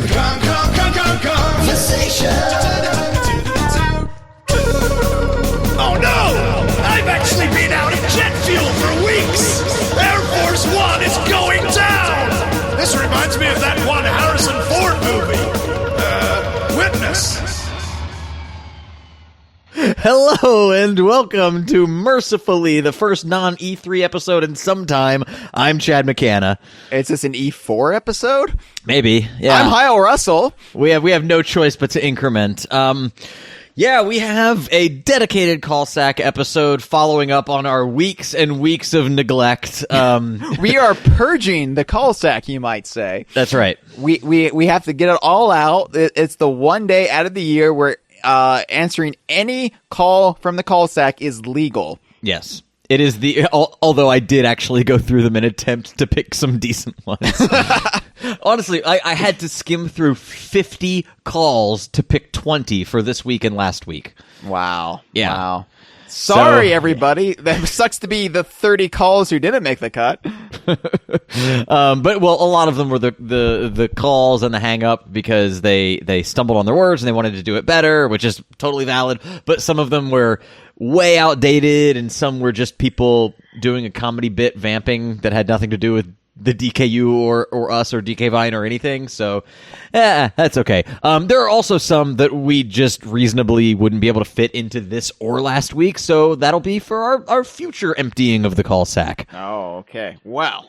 Kongversation. Oh no! I've actually been out of jet fuel for weeks! Air Force One is going down! This reminds me of that one Harrison Ford movie. Witness. Hello and welcome to Mercifully, the first non-E3 episode in some time. I'm Chad McCanna. Is this an E4 episode? Maybe, yeah. I'm Hyle Russell. We have no choice but to increment. Yeah, we have a dedicated call sack episode following up on our weeks and weeks of neglect. We are purging the call sack, you might say. That's right. We have to get it all out. It's the one day out of the year where answering any call from the call sack is legal. Yes. It is although I did actually go through them and attempt to pick some decent ones. Honestly, I had to skim through 50 calls to pick 20 for this week and last week. Wow. Yeah. Wow. Sorry, everybody. That sucks to be the 30 calls who didn't make the cut. But a lot of them were the calls and the hang up because they stumbled on their words and they wanted to do it better, which is totally valid. But some of them were way outdated and some were just people doing a comedy bit vamping that had nothing to do with the DKU or us or DK Vine or anything. So, that's okay. There are also some that we just reasonably wouldn't be able to fit into this or last week. So that'll be for our future emptying of the call sack. Oh, okay. Wow.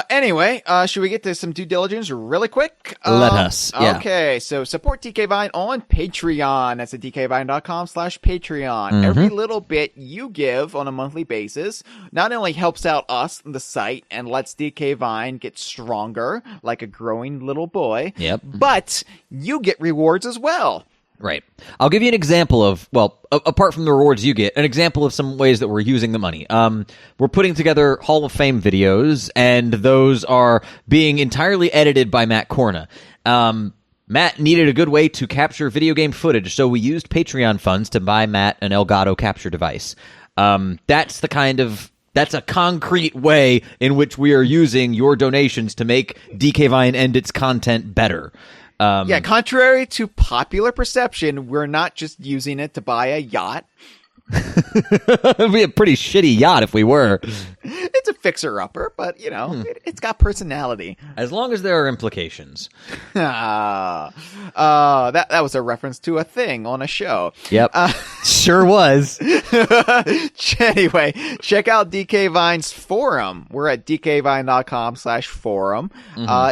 Anyway, should we get to some due diligence really quick? Let us. Yeah. Okay, so support DK Vine on Patreon. That's at dkvine.com/Patreon. Every little bit you give on a monthly basis not only helps out us, the site, and lets DK Vine get stronger like a growing little boy. Yep. But you get rewards as well. Right. I'll give you an example of, apart from the rewards you get, an example of some ways that we're using the money. We're putting together Hall of Fame videos, and those are being entirely edited by Matt Corna. Matt needed a good way to capture video game footage, so we used Patreon funds to buy Matt an Elgato capture device. That's a concrete way in which we are using your donations to make DK Vine and its content better. Yeah, contrary to popular perception, we're not just using it to buy a yacht. It'd be a pretty shitty yacht if we were. It's a fixer-upper, but, it's got personality. As long as there are implications. That was a reference to a thing on a show. Yep. Sure was. Anyway, check out DK Vine's forum. We're at dkvine.com/forum.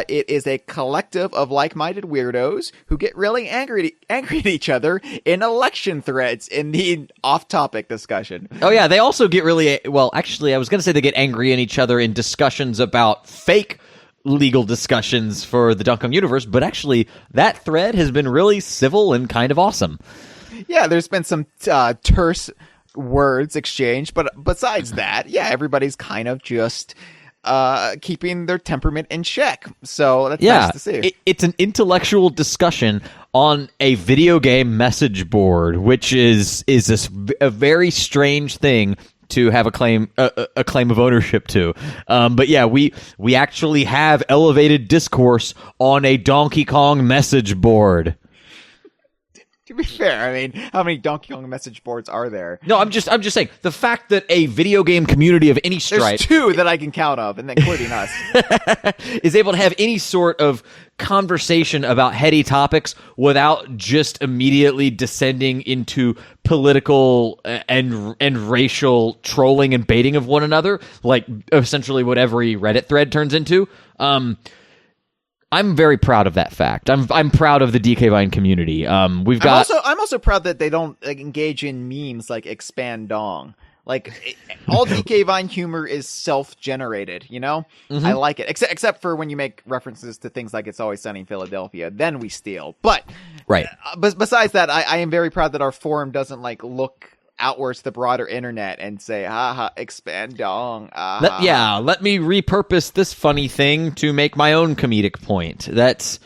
It is a collective of like-minded weirdos who get really angry at each other in election threads in the off-topic discussion. Oh, yeah. They also get really... Well, actually, I was going to say they get angry at each other in discussions about fake legal discussions for the Dunk Kong universe, but actually, that thread has been really civil and kind of awesome. Yeah, there's been some terse words exchanged, but besides that, yeah, everybody's kind of just keeping their temperament in check. So that's nice to see. It's an intellectual discussion on a video game message board, which is a very strange thing to have a claim of ownership to. But yeah, we actually have elevated discourse on a Donkey Kong message board. To be fair, I mean, how many Donkey Kong message boards are there? No, I'm just saying the fact that a video game community of any stripe, there's two that I can count of, and including us, is able to have any sort of conversation about heady topics without just immediately descending into political and racial trolling and baiting of one another, like essentially what every Reddit thread turns into. I'm very proud of that fact. I'm proud of the DK Vine community. I'm also proud that they don't engage in memes like expand dong. Like all DK Vine humor is self-generated, I like it. Except for when you make references to things like It's Always Sunny in Philadelphia, then we steal. But right. Besides that, I am very proud that our forum doesn't look outwards the broader internet and say, haha, expand dong. Let me repurpose this funny thing to make my own comedic point. That's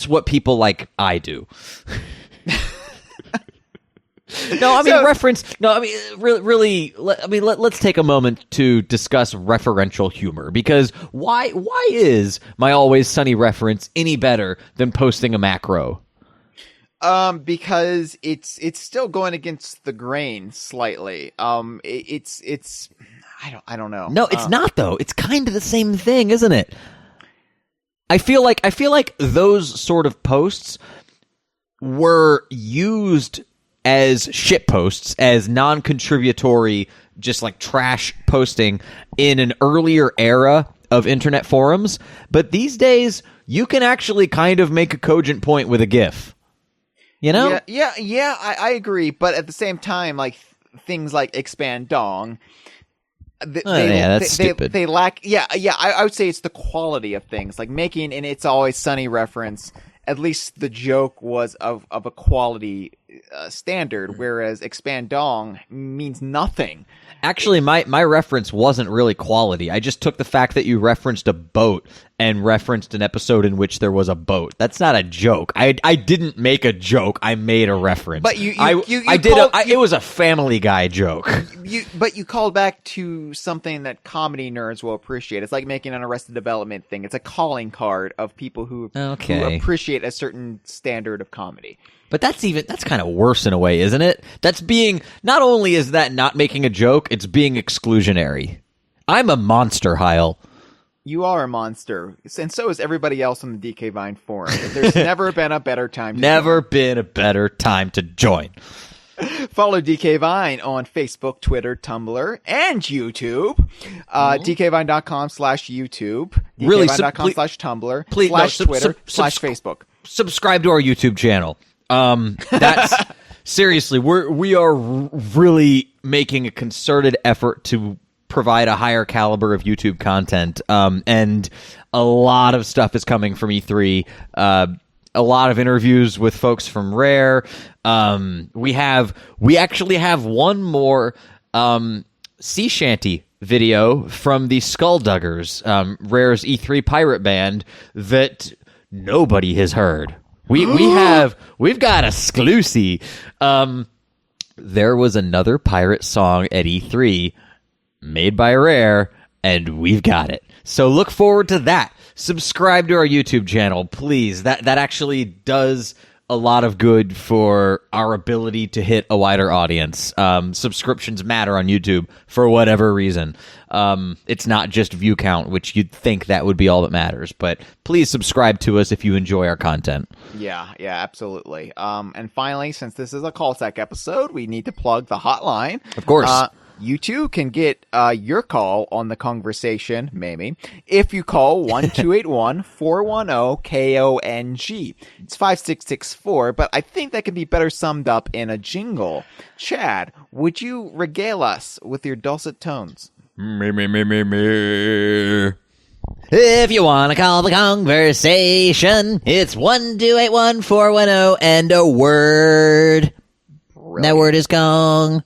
what people like I do. No, I mean reference. No, I mean really. Let's take a moment to discuss referential humor, because why is my Always Sunny reference any better than posting a macro? Because it's still going against the grain slightly. It's I don't know. No, it's not though. It's kind of the same thing, isn't it? I feel like those sort of posts were used as shit posts, as non-contributory, just like trash posting in an earlier era of internet forums. But these days, you can actually kind of make a cogent point with a GIF. You know? Yeah, I agree. But at the same time, like things like Expand Dong, that's stupid. They lack. Yeah. I would say it's the quality of things, like making an It's Always Sunny reference. At least the joke was of a quality standard, whereas Expand Dong means nothing. Actually, my reference wasn't really quality. I just took the fact that you referenced a boat and referenced an episode in which there was a boat. That's not a joke. I didn't make a joke. I made a reference. But it was a Family Guy joke. But you called back to something that comedy nerds will appreciate. It's like making an Arrested Development thing. It's a calling card of people who appreciate a certain standard of comedy. But that's kind of worse in a way, isn't it? That's being, not only is that not making a joke, it's being exclusionary. I'm a monster, Hyle. You are a monster, and so is everybody else on the DK Vine forum. There's never been a better time to join. Follow DK Vine on Facebook, Twitter, Tumblr, and YouTube. DKVine.com/YouTube. DKVine.com/Tumblr. /Twitter. /Facebook. Subscribe to our YouTube channel. That's seriously, we are really making a concerted effort to provide a higher caliber of YouTube content. And a lot of stuff is coming from E3. A lot of interviews with folks from Rare. We actually have one more sea shanty video from the Skullduggers, Rare's E3 pirate band that nobody has heard. We've got exclusive. There was another pirate song at E3 made by Rare, and we've got it. So look forward to that. Subscribe to our YouTube channel, please. That actually does a lot of good for our ability to hit a wider audience. Subscriptions matter on YouTube for whatever reason. It's not just view count, which you'd think that would be all that matters. But please subscribe to us if you enjoy our content. Yeah, absolutely. And finally, since this is a callsack episode, we need to plug the hotline. Of course. You too can get your call on the Kongversation, Mamie, if you call 1-281-410-KONG. It's 5664, but I think that can be better summed up in a jingle. Chad, would you regale us with your dulcet tones? Me. If you want to call the Kongversation, it's 1-281-410 and a word. Brilliant. That word is Kong.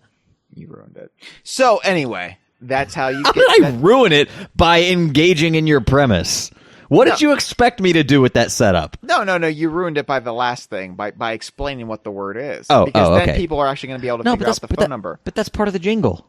You ruined it. So anyway, that's how you How get... did I ruin it by engaging in your premise? What did you expect me to do with that setup? No. You ruined it by the last thing, by explaining what the word is. Because then people are actually going to be able to figure out the phone number. But that's part of the jingle.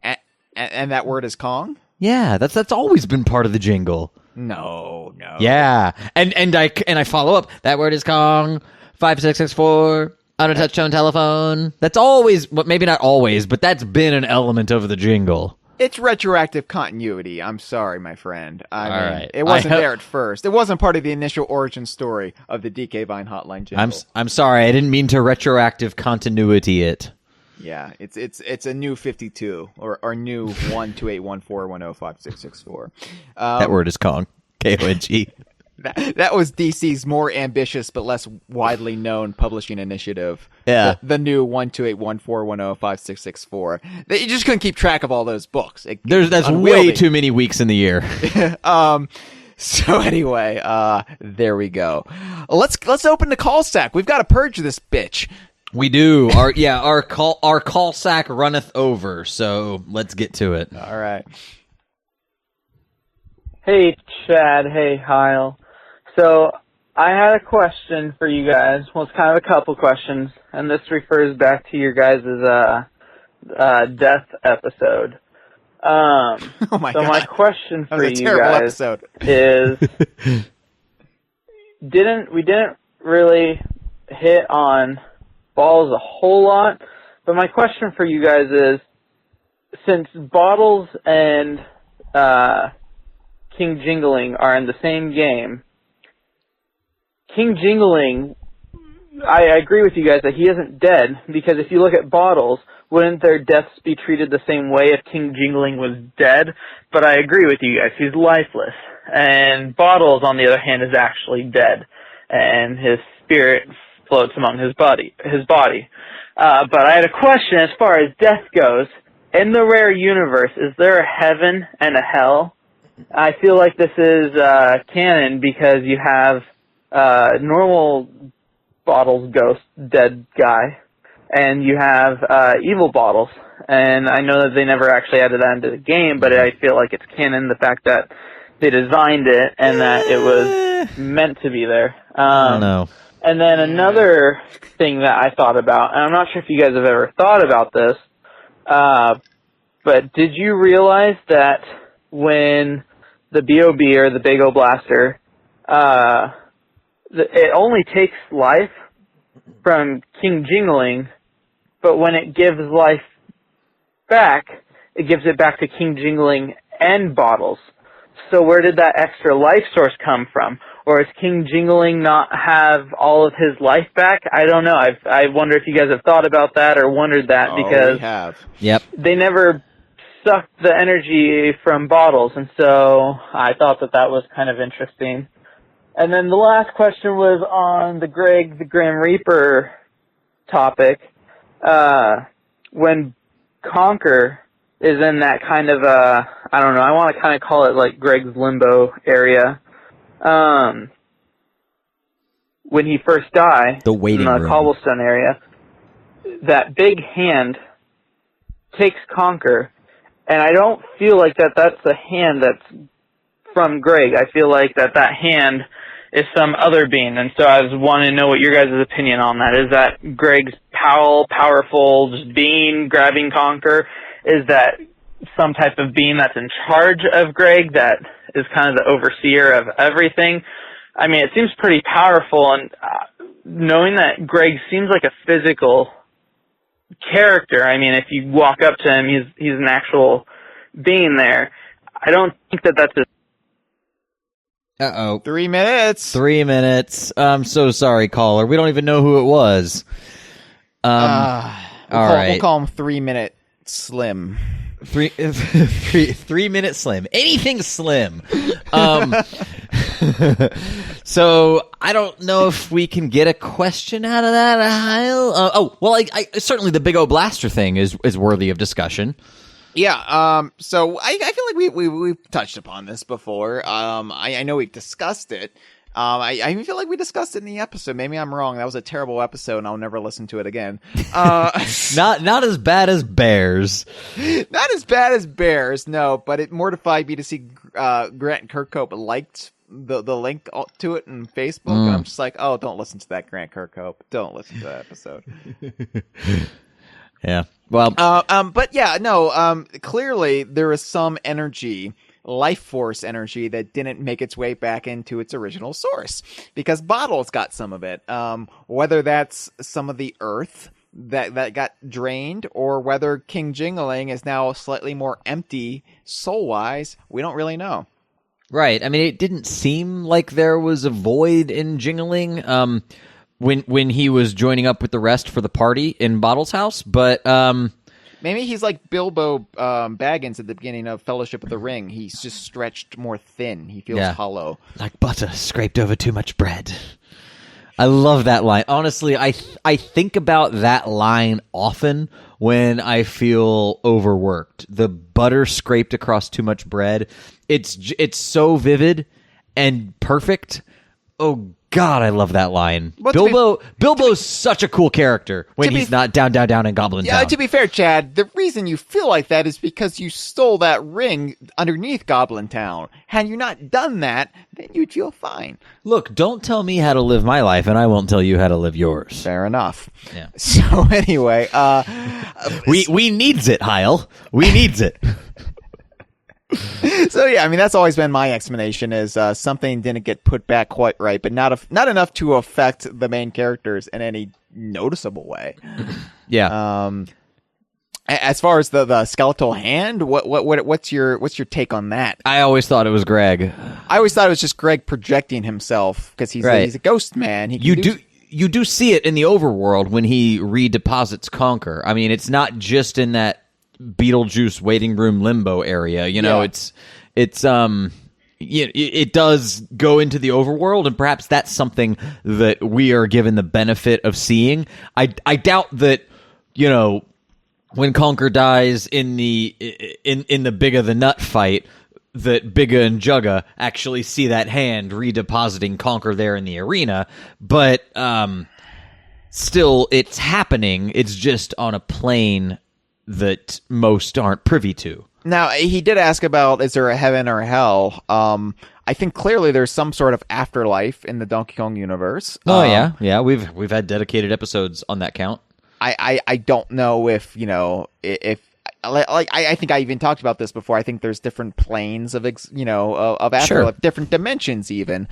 And that word is Kong? Yeah, that's always been part of the jingle. No. Yeah, and I follow up. That word is Kong. 5664. On a touch-tone telephone. That's always, but maybe not always, but that's been an element of the jingle. It's retroactive continuity. I'm sorry, my friend. All right. It wasn't there at first. It wasn't part of the initial origin story of the DK Vine hotline jingle. I'm sorry. I didn't mean to retroactive continuity it. Yeah, it's a new 52 or new 1-281-410-5664. That word is Kong. Kong. That was DC's more ambitious but less widely known publishing initiative. Yeah. The new 1-281-410-5664. You just couldn't keep track of all those books. That's way too many weeks in the year. So anyway, there we go. Let's open the call stack. We've got to purge this bitch. We do. Our call sack runneth over, so let's get to it. All right. Hey, Chad. Hey, Hyle. So I had a question for you guys. Well, it's kind of a couple questions, and this refers back to your guys' death episode. Oh my so God. my question That for was a you terrible guys episode. is, we didn't really hit on balls a whole lot, but my question for you guys is, since Bottles and King Jingling are in the same game, King Jingling, I agree with you guys that he isn't dead, because if you look at Bottles, wouldn't their deaths be treated the same way if King Jingling was dead? But I agree with you guys, he's lifeless. And Bottles, on the other hand, is actually dead, and his spirit floats among his body. But I had a question as far as death goes. In the Rare universe, is there a heaven and a hell? I feel like this is canon because you have normal Bottles ghost, dead guy, and you have evil Bottles. And I know that they never actually added that into the game, but I feel like it's canon, the fact that they designed it and that it was meant to be there. I don't know. And then another thing that I thought about, and I'm not sure if you guys have ever thought about this, but did you realize that when the B.O.B. or the Big O Blaster, it only takes life from King Jingling, but when it gives life back, it gives it back to King Jingling and Bottles. So where did that extra life source come from? Or does King Jingling not have all of his life back? I don't know. I wonder if you guys have thought about that or wondered that, because we have. Yep. they never sucked the energy from Bottles, and so I thought that was kind of interesting. And then the last question was on the Greg the Grim Reaper topic. When Conker is in that kind of I don't know, I want to kind of call it like Greg's limbo area. When he first died, The waiting in the room. cobblestone area, that big hand takes Conker, and I don't feel like that's a hand that's from Greg. I feel like that hand is some other being, and so I was wanting to know what your guys' opinion on that. Is that Greg's powerful just being grabbing Conker? Is that some type of being that's in charge of Greg, that is kind of the overseer of everything? I mean, it seems pretty powerful, and knowing that Greg seems like a physical character. I mean, if you walk up to him, he's an actual being there. I don't think that's a... Uh-oh. 3 minutes. 3 minutes. I'm so sorry, caller. We don't even know who it was. All right. We'll call him 3 Minute Slim. 3 minute Slim. Anything Slim. So I don't know if we can get a question out of that, Hyle. I certainly the Big O Blaster thing is worthy of discussion. Yeah, so I feel like we've touched upon this before. I know we discussed it. I feel like we discussed it in the episode. Maybe I'm wrong. That was a terrible episode, and I'll never listen to it again. Not as bad as Bears. Not as bad as Bears, no, but it mortified me to see Grant Kirkhope liked the link to it in Facebook, and I'm just like, oh, don't listen to that, Grant Kirkhope. Don't listen to that episode. Yeah. Well, but yeah, no, clearly there is some energy, life force energy, that didn't make its way back into its original source, because Bottles got some of it. Whether that's some of the earth that got drained, or whether King Jingling is now slightly more empty soul-wise, we don't really know. right. I mean, it didn't seem like there was a void in Jingling when he was joining up with the rest for the party in Bottle's house, but maybe he's like Bilbo Baggins at the beginning of Fellowship of the Ring. He's just stretched more thin. He feels hollow. like butter scraped over too much bread. I love that line. Honestly, I think about that line often when I feel overworked. The butter scraped across too much bread. It's so vivid and perfect. Oh God, I love that line. Well, Bilbo's such a cool character when he's not down in Goblin Town. Yeah, to be fair, Chad, the reason you feel like that is because you stole that ring underneath Goblin Town. Had you not done that, then you'd feel fine. Look, don't tell me how to live my life, and I won't tell you how to live yours. Fair enough. Yeah. So anyway, we needs it, Hyle. We needs it. So yeah, I mean that's always been my explanation is something didn't get put back quite right, but not enough to affect the main characters in any noticeable way. Yeah. As far as the skeletal hand, what's your take on that? I always thought it was Greg. I always thought it was just Greg projecting himself because he's a ghost man. You do see it in the overworld when he redeposits Conker. I mean, it's not just in that Beetlejuice waiting room limbo area. You know, it does go into the overworld, and perhaps that's something that we are given the benefit of seeing. I doubt that, you know, when Conker dies in the Bigga the Nut fight, that Bigga and Jugga actually see that hand redepositing Conker there in the arena, but still, it's happening. It's just on a plane that most aren't privy to. Now, he did ask about, is there a heaven or a hell? I think clearly there's some sort of afterlife in the Donkey Kong universe. Oh, yeah. We've had dedicated episodes on that count. I don't know if, you know, if I think I even talked about this before. I think there's different planes of afterlife, Sure. different dimensions even.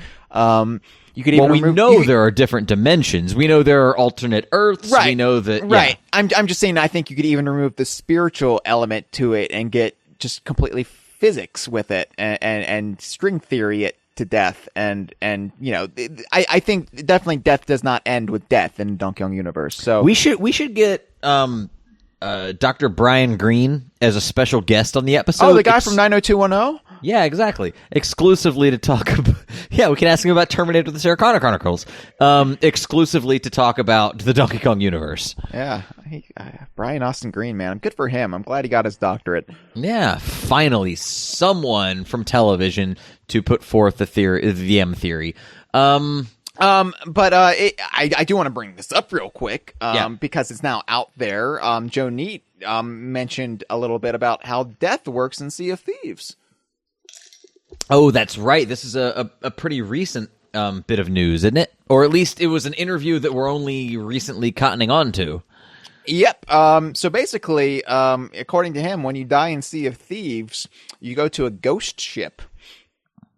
You could even we know there are different dimensions. We know there are alternate Earths. Right. We know that. Right. Yeah. I'm just saying. I think you could even remove the spiritual element to it and get just completely physics with it and string theory it to death. And you know, I think definitely death does not end with death in Donkey Kong universe. So we should get Dr. Brian Green as a special guest on the episode. Oh, the guy from 90210? Yeah, exactly. Exclusively to talk about... Yeah, we can ask him about Terminator the Sarah Connor Chronicles. Exclusively to talk about the Donkey Kong universe. Yeah. Brian Austin Green, man. Good for him. I'm glad he got his doctorate. Yeah, finally, someone from television to put forth the M theory. But I do want to bring this up real quick, because it's now out there. Joe Neat mentioned a little bit about how death works in Sea of Thieves. Oh, that's right. This is a pretty recent bit of news, isn't it? Or at least it was an interview that we're only recently cottoning on to. Yep. So basically, according to him, when you die in Sea of Thieves, you go to a ghost ship.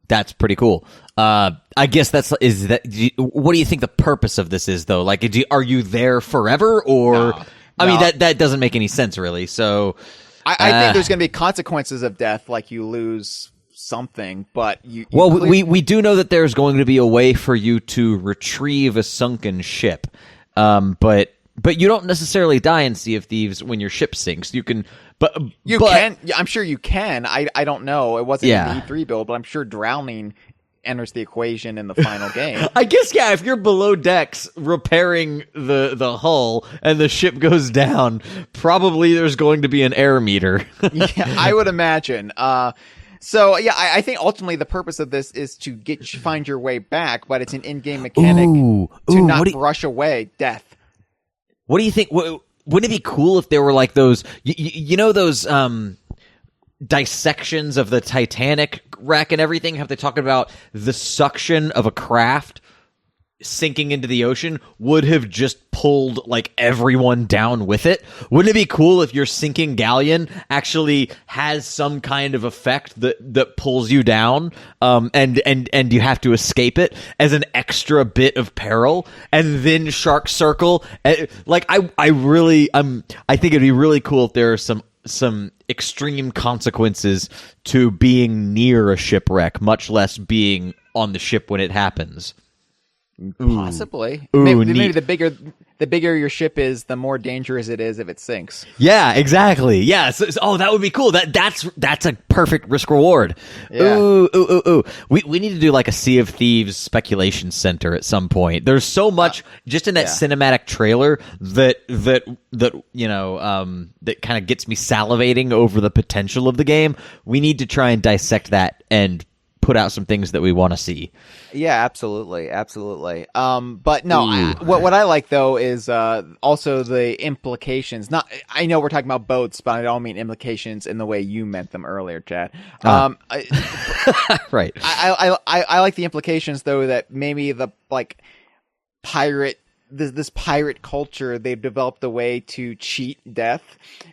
That's pretty cool. I guess what do you think the purpose of this is, though? Like, are you there forever, or? No. I mean, that doesn't make any sense, really. So, I think there's going to be consequences of death, like you lose something. But we do know that there's going to be a way for you to retrieve a sunken ship, but you don't necessarily die in Sea of Thieves when your ship sinks. You can. But can. I'm sure you can. I don't know. It wasn't in the E3 build, but I'm sure drowning enters the equation in the final game. I guess, yeah, if you're below decks repairing the hull and the ship goes down, probably there's going to be an air meter. Yeah, I would imagine. So, yeah, I think ultimately the purpose of this is to find your way back, but it's an in-game mechanic to not brush away death. What do you think? Wouldn't it be cool if there were like those, you know, those dissections of the Titanic wreck and everything? Have they talked about the suction of a craft sinking into the ocean would have just pulled like everyone down with it? Wouldn't it be cool if your sinking galleon actually has some kind of effect that pulls you down, and you have to escape it as an extra bit of peril, and then Shark Circle? Like I think it'd be really cool if there are some extreme consequences to being near a shipwreck, much less being on the ship when it happens. Possibly. Ooh, maybe the bigger your ship is, the more dangerous it is if it sinks. Yeah, exactly. Yeah. So, that would be cool. That's a perfect risk reward. Yeah. Ooh. We need to do like a Sea of Thieves speculation center at some point. There's so much just in that cinematic trailer that you know that kind of gets me salivating over the potential of the game. We need to try and dissect that and put out some things that we want to see. Yeah, absolutely. But no, what I like though is also the implications. Not, I know we're talking about boats, but I don't mean implications in the way you meant them earlier, Chad. Right. I like the implications though that maybe the pirate. This pirate culture, they've developed a way to cheat death,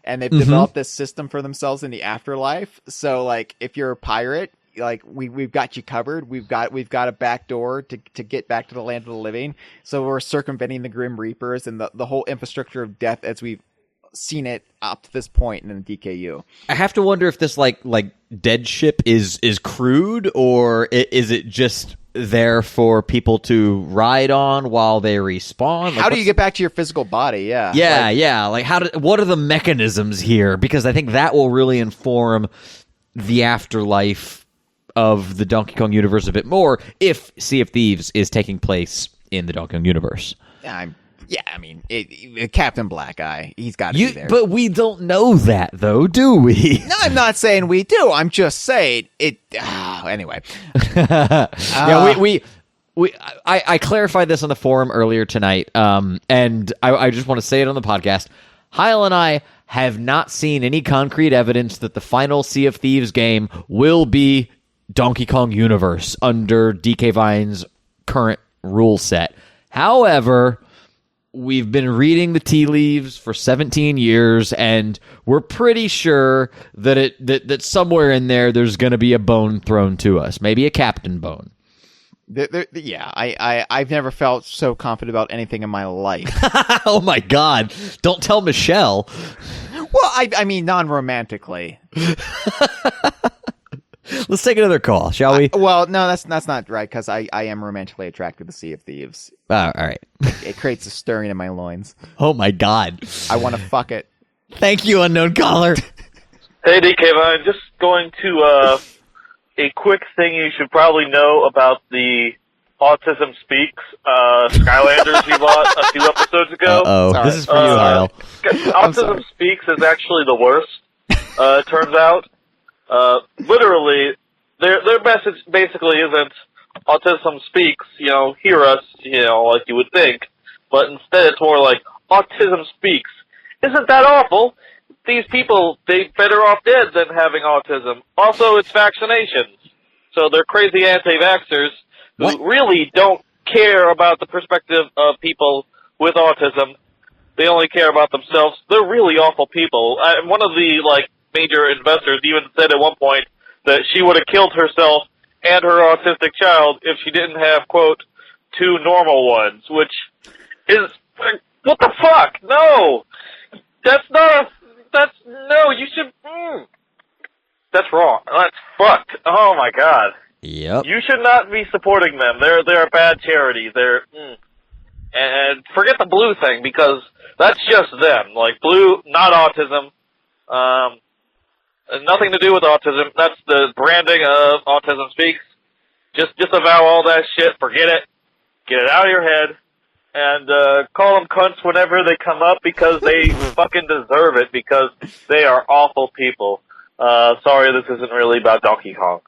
and they've developed this system for themselves in the afterlife. So, like, if you're a pirate, like we've got you covered. We've got a back door to get back to the land of the living. So we're circumventing the Grim Reapers and the whole infrastructure of death as we've seen it up to this point in the DKU. I have to wonder if this like dead ship is crude, or is it just there for people to ride on while they respawn? How do you get back to your physical body? Yeah. Like what are the mechanisms here? Because I think that will really inform the afterlife of the Donkey Kong universe a bit more if Sea of Thieves is taking place in the Donkey Kong universe. Captain Black Eye, he's got to be there. But we don't know that, though, do we? No, I'm not saying we do. I'm just saying it. Anyway. I clarified this on the forum earlier tonight, and I just want to say it on the podcast. Hyle and I have not seen any concrete evidence that the final Sea of Thieves game will be Donkey Kong Universe under DK Vine's current rule set. However, we've been reading the tea leaves for 17 years, and we're pretty sure that that somewhere in there's going to be a bone thrown to us, maybe a captain bone. I've never felt so confident about anything in my life. Oh my God! Don't tell Michelle. Well, I mean non-romantically. Let's take another call, shall we? Well, no, that's not right, because I am romantically attracted to Sea of Thieves. All right. It creates a stirring in my loins. Oh my God! I want to fuck it. Thank you, unknown caller. Hey, DK Vine, just going to a quick thing you should probably know about the Autism Speaks Skylanders you bought a few episodes ago. Uh-oh. This is for you, Hyle. Autism Speaks is actually the worst, it turns out. Literally, their message basically isn't Autism Speaks, hear us, like you would think, but instead it's more like, Autism Speaks. Isn't that awful? These people, they're better off dead than having autism. Also, it's vaccinations. So they're crazy anti-vaxxers who really don't care about the perspective of people with autism. They only care about themselves. They're really awful people. One of the, major investors even said at one point that she would have killed herself and her autistic child if she didn't have, quote, 2 normal ones, which is, what the fuck? No! You should, that's wrong. That's fucked. Oh my God. Yep. You should not be supporting them. They're a bad charity. And forget the Blue thing, because that's just them. Like, Blue, not autism. Nothing to do with autism. That's the branding of Autism Speaks. Just avow all that shit. Forget it. Get it out of your head. And call them cunts whenever they come up, because they fucking deserve it, because they are awful people. Sorry, this isn't really about Donkey Kong.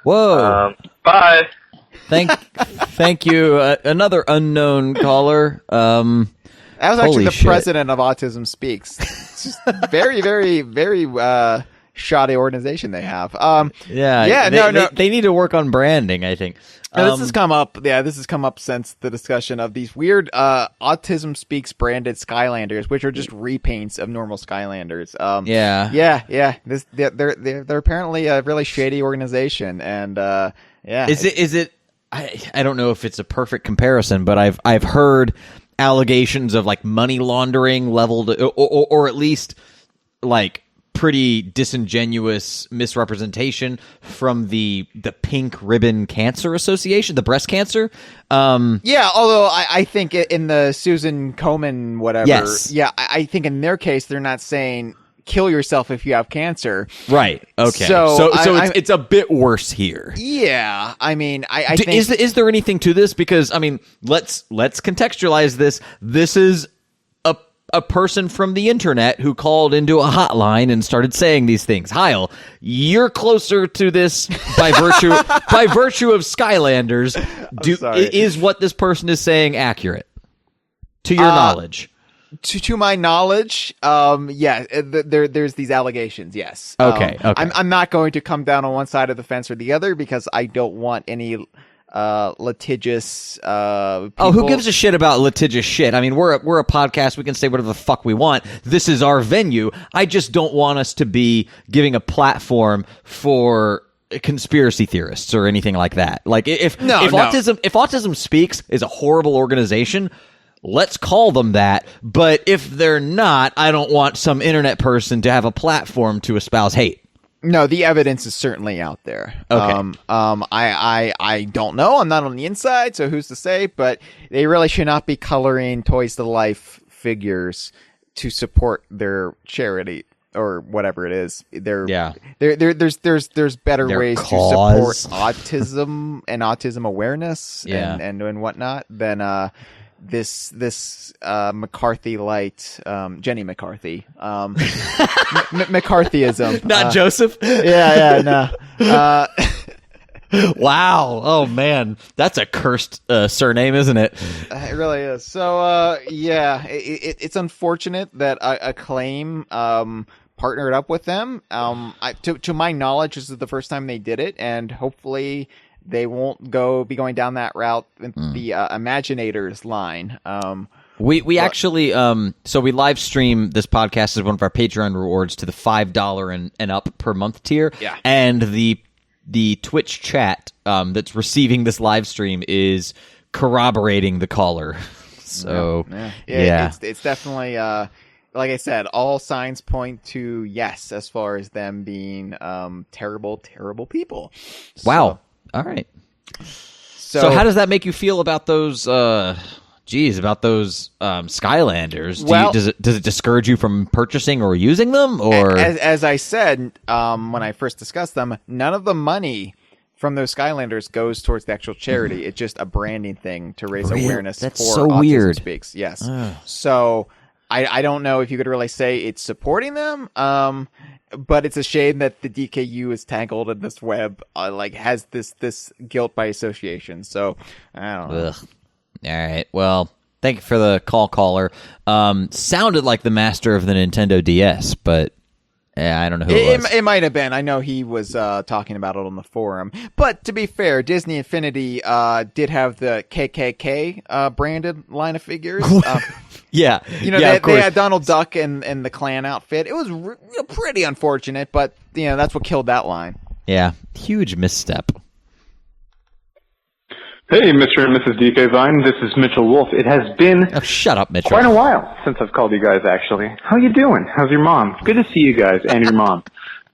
Whoa. Bye. Thank you. Another unknown caller. That was actually the president of Autism Speaks. It's just very, very, very shoddy organization they have. They need to work on branding, I think. This has come up. Yeah, this has come up since the discussion of these weird Autism Speaks branded Skylanders, which are just repaints of normal Skylanders. They're apparently a really shady organization, and Is it? I don't know if it's a perfect comparison, but I've heard allegations of money laundering leveled, or at least pretty disingenuous misrepresentation from the Pink Ribbon Cancer Association, the breast cancer. Although I think in the Susan Komen whatever, yes. I think in their case they're not saying kill yourself if you have cancer. Right. Okay. So it's a bit worse here. Yeah. I mean, I think... Is there anything to this? Because, I mean, let's contextualize this. This is a person from the internet who called into a hotline and started saying these things. Hyle, you're closer to this by virtue of Skylanders. Is what this person is saying accurate to your knowledge? To my knowledge, there's these allegations. Yes. Okay. I'm not going to come down on one side of the fence or the other because I don't want any litigious people. Oh, who gives a shit about litigious shit? I mean, we're a podcast. We can say whatever the fuck we want. This is our venue. I just don't want us to be giving a platform for conspiracy theorists or anything like that. Like if Autism Speaks is a horrible organization, let's call them that. But if they're not, I don't want some internet person to have a platform to espouse hate. No, the evidence is certainly out there. Okay. I don't know. I'm not on the inside, so who's to say? But they really should not be coloring Toys to Life figures to support their charity or whatever it is. There's better ways to support autism and autism awearess and whatnot than this McCarthy light, Jenny McCarthy, McCarthyism, not Joseph. No. Wow. Oh man, that's a cursed surname, isn't it? It really is. So it's unfortunate that Acclaim partnered up with them. To my knowledge, this is the first time they did it, and hopefully they won't be going down that route with the Imaginators line. We actually so we live stream this podcast as one of our Patreon rewards to the $5 and up per month tier. Yeah. And the Twitch chat that's receiving this live stream is corroborating the caller. So it's definitely like I said, all signs point to yes as far as them being terrible people. Wow. All right. So how does that make you feel about those Skylanders? Does it discourage you from purchasing or using them? Or as I said when I first discussed them, none of the money from those Skylanders goes towards the actual charity. It's just a branding thing to raise awareness. That's for so Autism weird. Speaks. Yes. So I don't know if you could really say it's supporting them. But it's a shame that the DKU is tangled in this web, has this guilt by association. So I don't know. Ugh. All right. Well, thank you for the caller. Sounded like the master of the Nintendo DS, but I don't know who it was. It might have been. I know he was talking about it on the forum. But to be fair, Disney Infinity did have the KKK branded line of figures. Yeah. They had Donald Duck and the Klan outfit. It was pretty unfortunate, but that's what killed that line. Yeah. Huge misstep. Hey, Mr. and Mrs. DK Vine. This is Mitchell Wolf. It has been shut up, Mitchell. Quite a while since I've called you guys, actually. How you doing? How's your mom? Good to see you guys and your mom.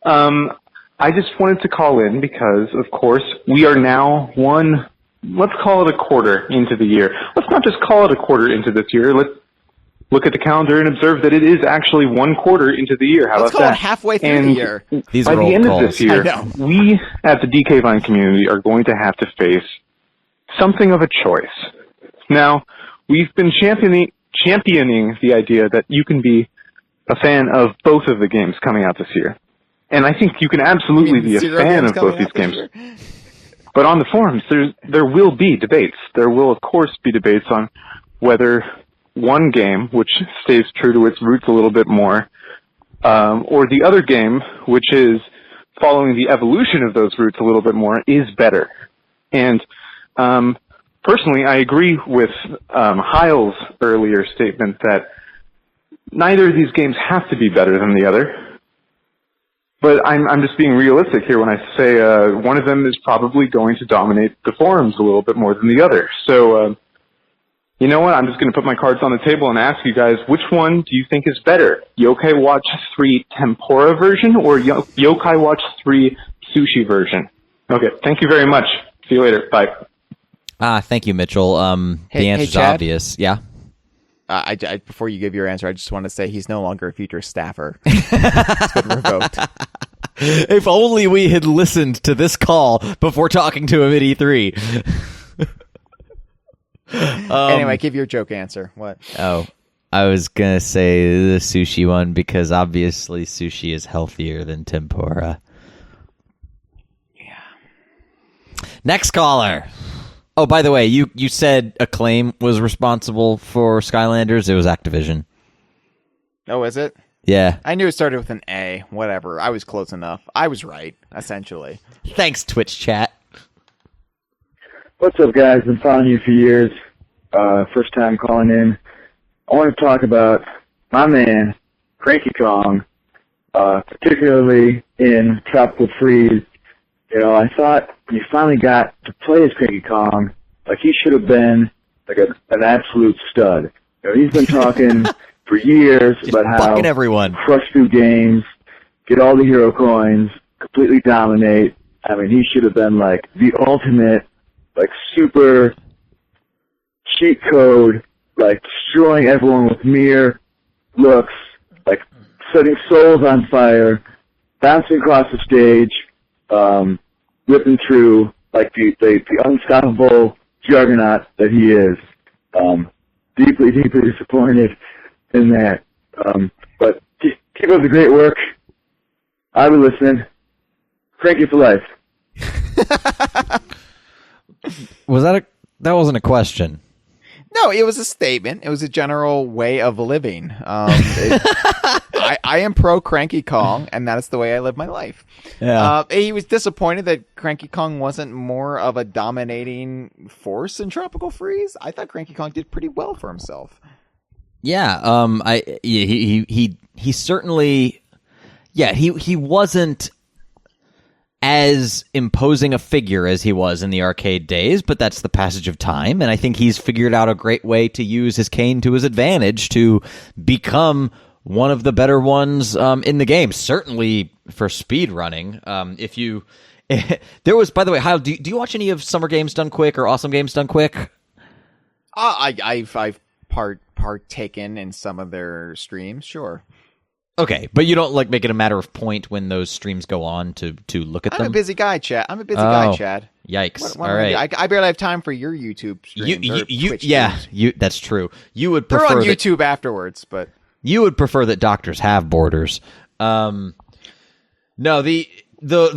I just wanted to call in because, of course, we are now let's call it a quarter into the year. Let's not just call it a quarter into this year. Let's look at the calendar and observe that it is actually one quarter into the year. How Let's about call that? it halfway through the year. These by are the end calls. of this year, we at the DK Vine community are going to have to face something of a choice. Now, we've been championing the idea that you can be a fan of both of the games coming out this year. And I think you can absolutely be a fan of both these games. But on the forums, there will be debates. There will, of course, be debates on whether one game, which stays true to its roots a little bit more, or the other game, which is following the evolution of those roots a little bit more, is better. And personally, I agree with Hyle's earlier statement that neither of these games have to be better than the other. But I'm just being realistic here when I say one of them is probably going to dominate the forums a little bit more than the other. So, you know what? I'm just going to put my cards on the table and ask you guys, which one do you think is better? Yokai Watch 3 Tempura version or Yokai Watch 3 Sushi version? Okay, thank you very much. See you later. Bye. Thank you, Mitchell. The answer's obvious. Yeah. I before you give your answer, I just want to say he's no longer a future staffer. He's been revoked. If only we had listened to this call before talking to him at E3. Anyway, give your joke answer. What? Oh. I was gonna say the sushi one because obviously sushi is healthier than tempura. Yeah. Next caller. Oh, by the way, you said Acclaim was responsible for Skylanders. It was Activision. Oh, is it? Yeah. I knew it started with an A. Whatever. I was close enough. I was right, essentially. Thanks, Twitch chat. What's up, guys? Been following you for years. First time calling in. I want to talk about my man, Cranky Kong, particularly in Tropical Freeze. You know, I thought when you finally got to play as Cranky Kong, like he should have been like an absolute stud. You know, he's been talking for years about how everyone crush through games, get all the hero coins, completely dominate. I mean, he should have been like the ultimate, like super cheat code, like destroying everyone with mere looks, like setting souls on fire, bouncing across the stage, ripping through like the unstoppable juggernaut that he is. Deeply, deeply disappointed in that. But keep up the great work. I'll be listening. Cranky for life. That wasn't a question. No, it was a statement. It was a general way of living. I am pro Cranky Kong, and that's the way I live my life. Yeah. He was disappointed that Cranky Kong wasn't more of a dominating force in Tropical Freeze. I thought Cranky Kong did pretty well for himself. Yeah. He certainly. Yeah. He wasn't as imposing a figure as he was in the arcade days, but that's the passage of time, and I think he's figured out a great way to use his cane to his advantage to become one of the better ones in the game. Certainly for speed running. If you, there was, by the way, Hyle, do you watch any of Summer Games Done Quick or Awesome Games Done Quick? I've partaken in some of their streams, sure. Okay, but you don't like make it a matter of point when those streams go on to look at them? I'm a busy guy, Chad. Yikes. What all right. I barely have time for your YouTube streams. That's true. You would They're prefer on YouTube afterwards, but you would prefer that doctors have borders. No, the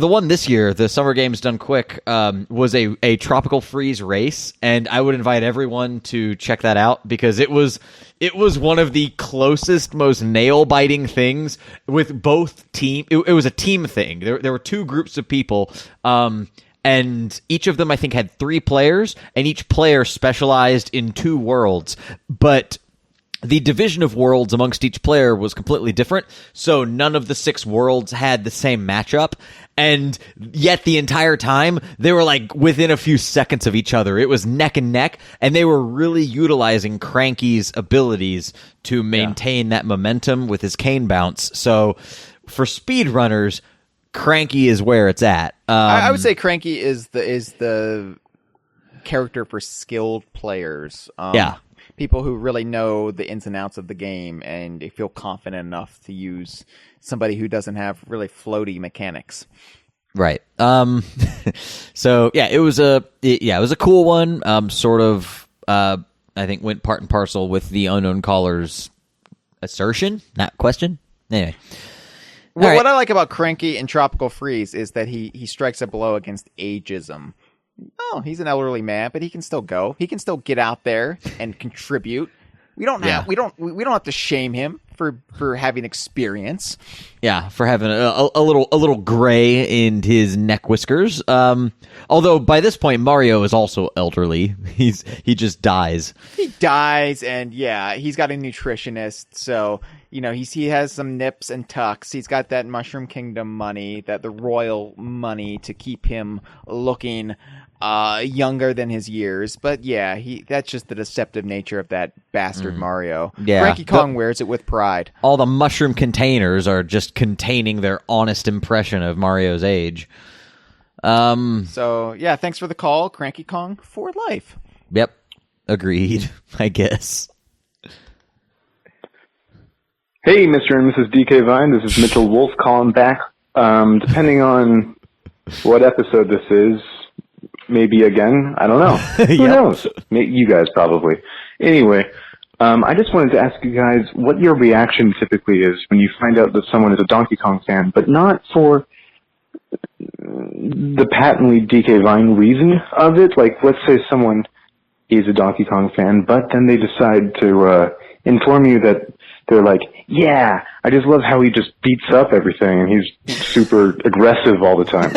one this year, the Summer Games Done Quick, was a Tropical Freeze race, and I would invite everyone to check that out because it was one of the closest, most nail-biting things with both team. It was a team thing. There were two groups of people, and each of them I think had 3 players, and each player specialized in 2 worlds, but the division of worlds amongst each player was completely different, so none of the 6 worlds had the same matchup, and yet the entire time, they were like within a few seconds of each other. It was neck and neck, and they were really utilizing Cranky's abilities to maintain that momentum with his cane bounce. So for speedrunners, Cranky is where it's at. I would say Cranky is the character for skilled players. People who really know the ins and outs of the game and they feel confident enough to use somebody who doesn't have really floaty mechanics. Right. So yeah, it was a cool one. Sort of, I think went part and parcel with the unknown caller's assertion, not question. Anyway. What I like about Cranky in Tropical Freeze is that he strikes a blow against ageism. Oh, he's an elderly man, but he can still go. He can still get out there and contribute. We don't have to shame him for having experience. Yeah, for having a little gray in his neck whiskers. Although by this point Mario is also elderly. He just dies. He dies, and he's got a nutritionist, so he has some nips and tucks. He's got that Mushroom Kingdom money, the royal money to keep him looking younger than his years, but that's just the deceptive nature of that bastard Mario. Yeah, Cranky Kong wears it with pride. All the mushroom containers are just containing their honest impression of Mario's age. So thanks for the call, Cranky Kong for life. Yep, agreed. I guess. Hey, Mr. and Mrs. DK Vine, this is Mitchell Wolf calling back. Depending on what episode this is, maybe again, I don't know. Who knows? You guys probably. Anyway, I just wanted to ask you guys what your reaction typically is when you find out that someone is a Donkey Kong fan, but not for the patently DK Vine reason of it. Like, let's say someone is a Donkey Kong fan, but then they decide to inform you that they're like, yeah, I just love how he just beats up everything, and he's super aggressive all the time.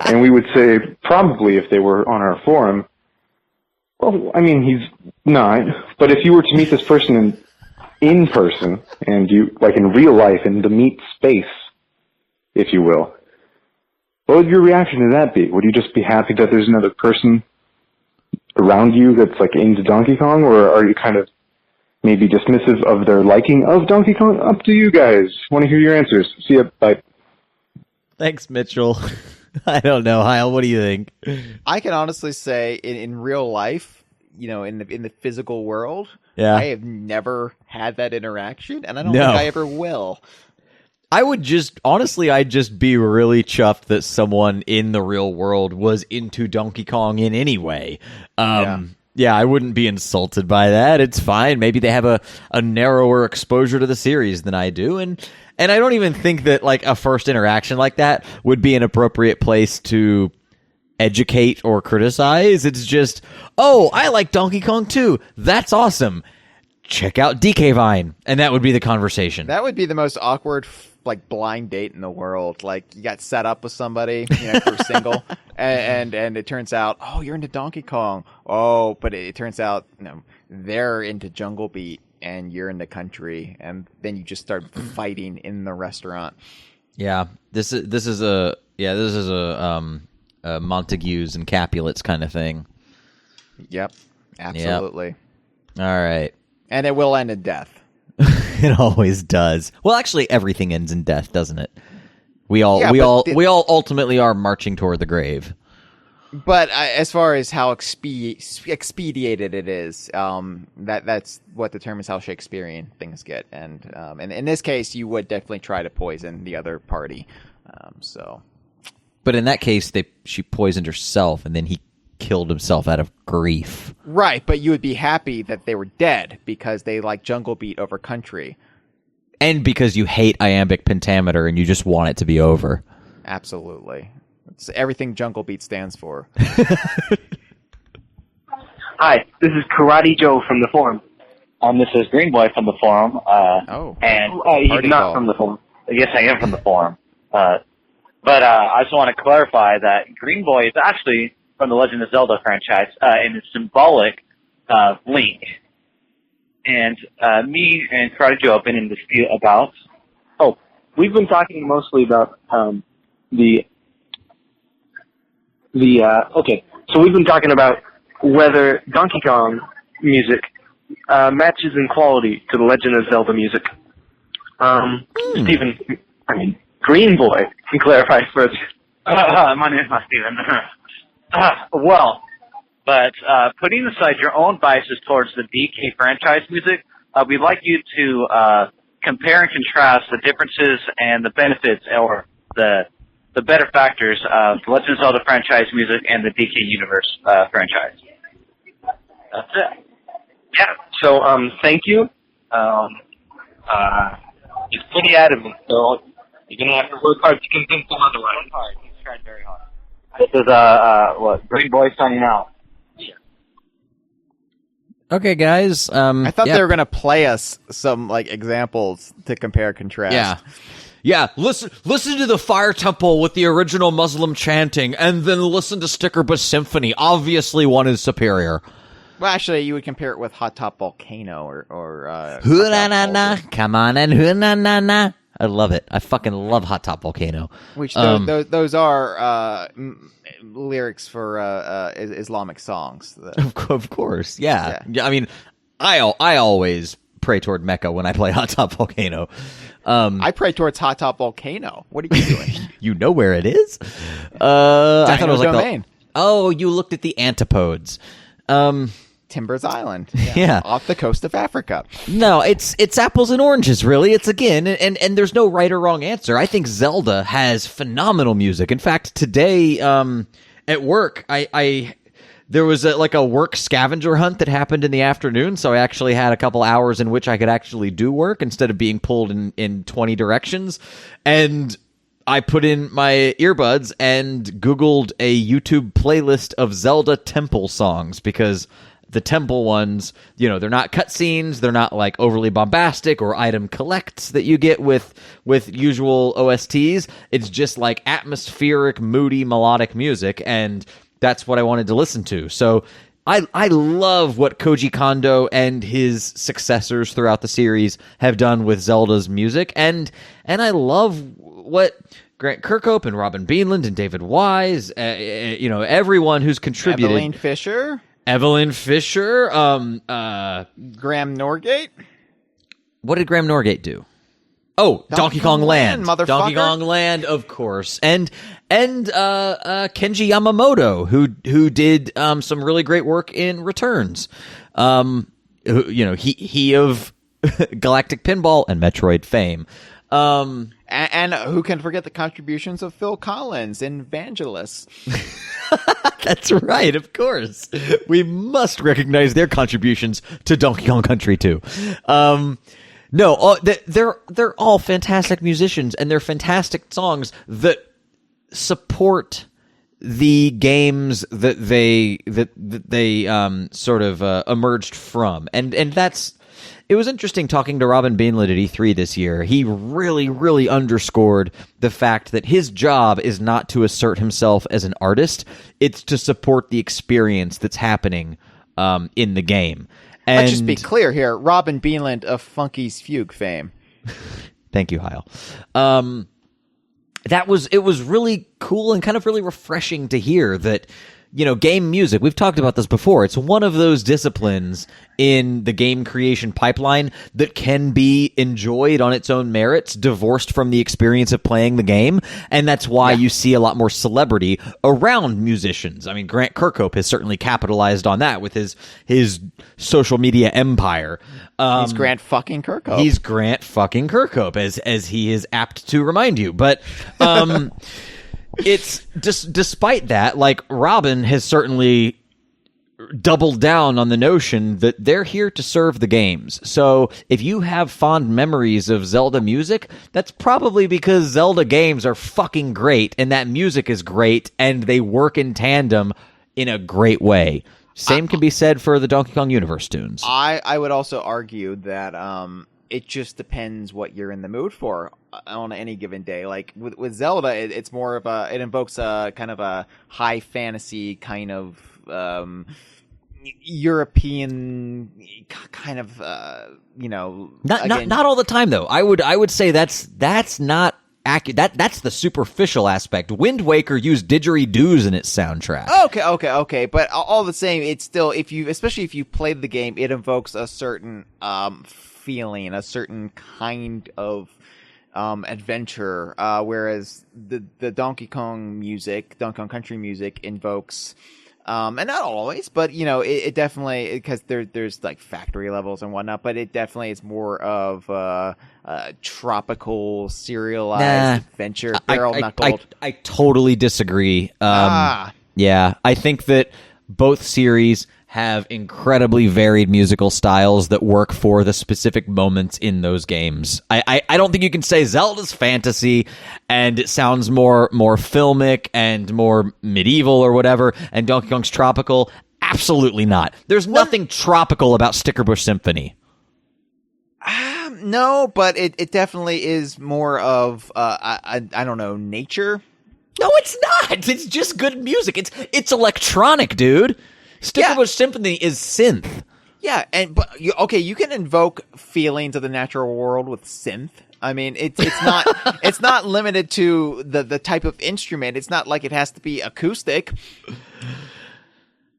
And we would say, probably if they were on our forum, well, I mean, he's not. But if you were to meet this person in person, and you, like in real life, in the meet space, if you will, what would your reaction to that be? Would you just be happy that there's another person around you that's like into Donkey Kong, or are you kind of maybe dismissive of their liking of Donkey Kong? Up to you guys. Want to hear your answers. See ya. Bye. Thanks, Mitchell. I don't know, Hyle. What do you think? I can honestly say, in real life, you know, in the physical world, Yeah. I have never had that interaction, and I don't No. think I ever will. I would just, honestly, I'd just be really chuffed that someone in the real world was into Donkey Kong in any way. Yeah, I wouldn't be insulted by that. It's fine. Maybe they have a narrower exposure to the series than I do. And I don't even think that, like, a first interaction like that would be an appropriate place to educate or criticize. It's just, oh, I like Donkey Kong too. That's awesome. Check out DK Vine. And that would be the conversation. That would be the most awkward, like, blind date in the world. Like, you got set up with somebody, you know, for single, and it turns out, oh, you're into Donkey Kong. Oh, but it turns out, you know, they're into Jungle Beat and you're into country, and then you just start fighting in the restaurant. Yeah, this is a Montagues and Capulets kind of thing. Yep, absolutely. All right. And it will end in death. It always does. Well, actually, everything ends in death, doesn't it? We all ultimately are marching toward the grave. But as far as how expedited it is, that's what determines how Shakespearean things get. And in this case, you would definitely try to poison the other party. But in that case, she poisoned herself, and then he killed himself out of grief. Right, but you would be happy that they were dead because they like Jungle Beat over country. And because you hate iambic pentameter and you just want it to be over. Absolutely. It's everything Jungle Beat stands for. Hi, this is Karate Joe from the forum. This is Green Boy from the forum. He's not from the forum. Yes, I am from the forum. But I just want to clarify that Green Boy is actually from the Legend of Zelda franchise, and it's symbolic Link. And me and Karate Joe have been in dispute about... Oh, we've been talking mostly about okay, so we've been talking about whether Donkey Kong music matches in quality to the Legend of Zelda music. Green Boy can clarify further. My name is not Steven. Putting aside your own biases towards the DK franchise music, we'd like you to compare and contrast the differences and the benefits, or the better factors of the Legend of Zelda franchise music and the DK Universe franchise. That's it. Yeah. So, thank you. He's pretty adamant, so you're gonna have to work hard to convince him otherwise. He's trying very hard. This is Green Boy signing out. Okay, guys. I thought they were gonna play us some like examples to compare contrast. Yeah. Listen to the Fire Temple with the original Muslim chanting, and then listen to Stickerbus Symphony. Obviously, one is superior. Well, actually, you would compare it with Hot Top Volcano or Hoo-na-na-na, come on and hoo-na-na-na. I love it. I fucking love Hot Top Volcano. Which those are lyrics for Islamic songs. Of course, yeah. I mean, I always pray toward Mecca when I play Hot Top Volcano. I pray towards Hot Top Volcano. What are you doing? You know where it is? I thought it was like domain. You looked at the antipodes. Timbers Island. Yeah. Off the coast of Africa. No, it's apples and oranges, really. It's again, and there's no right or wrong answer. I think Zelda has phenomenal music. In fact, today, at work, there was a work scavenger hunt that happened in the afternoon, so I actually had a couple hours in which I could actually do work instead of being pulled in 20 directions. And I put in my earbuds and Googled a YouTube playlist of Zelda temple songs, because the temple ones, they're not cutscenes, they're not like overly bombastic or item collects that you get with usual OSTs. It's just like atmospheric, moody, melodic music, and that's what I wanted to listen to. So I love what Koji Kondo and his successors throughout the series have done with Zelda's music, and I love what Grant Kirkhope and Robin Beanland and David Wise, everyone who's contributed. Evelyn Fisher, Graham Norgate. What did Graham Norgate do? Oh, Donkey Kong Land, motherfucker. Donkey Kong Land, of course, and Kenji Yamamoto, who did some really great work in Returns. He of Galactic Pinball and Metroid fame. And who can forget the contributions of Phil Collins in Vangelis? That's right, of course. We must recognize their contributions to Donkey Kong Country 2. They're all fantastic musicians, and they're fantastic songs that support the games that they sort of emerged from, and that's. It was interesting talking to Robin Beanland at E3 this year. He really, really underscored the fact that his job is not to assert himself as an artist. It's to support the experience that's happening in the game. And let's just be clear here. Robin Beanland of Funky's Fugue fame. Thank you, Hyle. It was really cool and kind of really refreshing to hear that, game music, we've talked about this before, it's one of those disciplines in the game creation pipeline that can be enjoyed on its own merits, divorced from the experience of playing the game, and that's why you see a lot more celebrity around musicians. I mean, Grant Kirkhope has certainly capitalized on that with his social media empire. He's Grant fucking Kirkhope. He's Grant fucking Kirkhope, as he is apt to remind you. But it's just despite that, like, Robin has certainly doubled down on the notion that they're here to serve the games. So if you have fond memories of Zelda music, that's probably because Zelda games are fucking great, and that music is great, and they work in tandem in a great way. Same can be said for the Donkey Kong Universe tunes. I would also argue that it just depends what you're in the mood for on any given day. Like with Zelda, it's more of it invokes a kind of a high fantasy kind of European kind of not all the time though. I would say that's not accurate. That's the superficial aspect. Wind Waker used didgeridoos in its soundtrack. Okay. But all the same, it's still, especially if you played the game, it invokes a certain feeling, a certain kind of adventure. Whereas the Donkey Kong Country music invokes. And not always, but it definitely, because there's like factory levels and whatnot, but it definitely is more of tropical serialized adventure, barrel knuckled. I totally disagree. Yeah, I think that both series have incredibly varied musical styles that work for the specific moments in those games. I don't think you can say Zelda's fantasy and it sounds more filmic and more medieval or whatever, and Donkey Kong's tropical. Absolutely not. There's nothing tropical about Stickerbush Symphony. No, but it definitely is more of I don't know, nature. No, it's not. It's just good music. It's electronic, dude. Stickerbush Symphony is synth. Yeah, but you can invoke feelings of the natural world with synth. I mean, it's not it's not limited to the type of instrument. It's not like it has to be acoustic.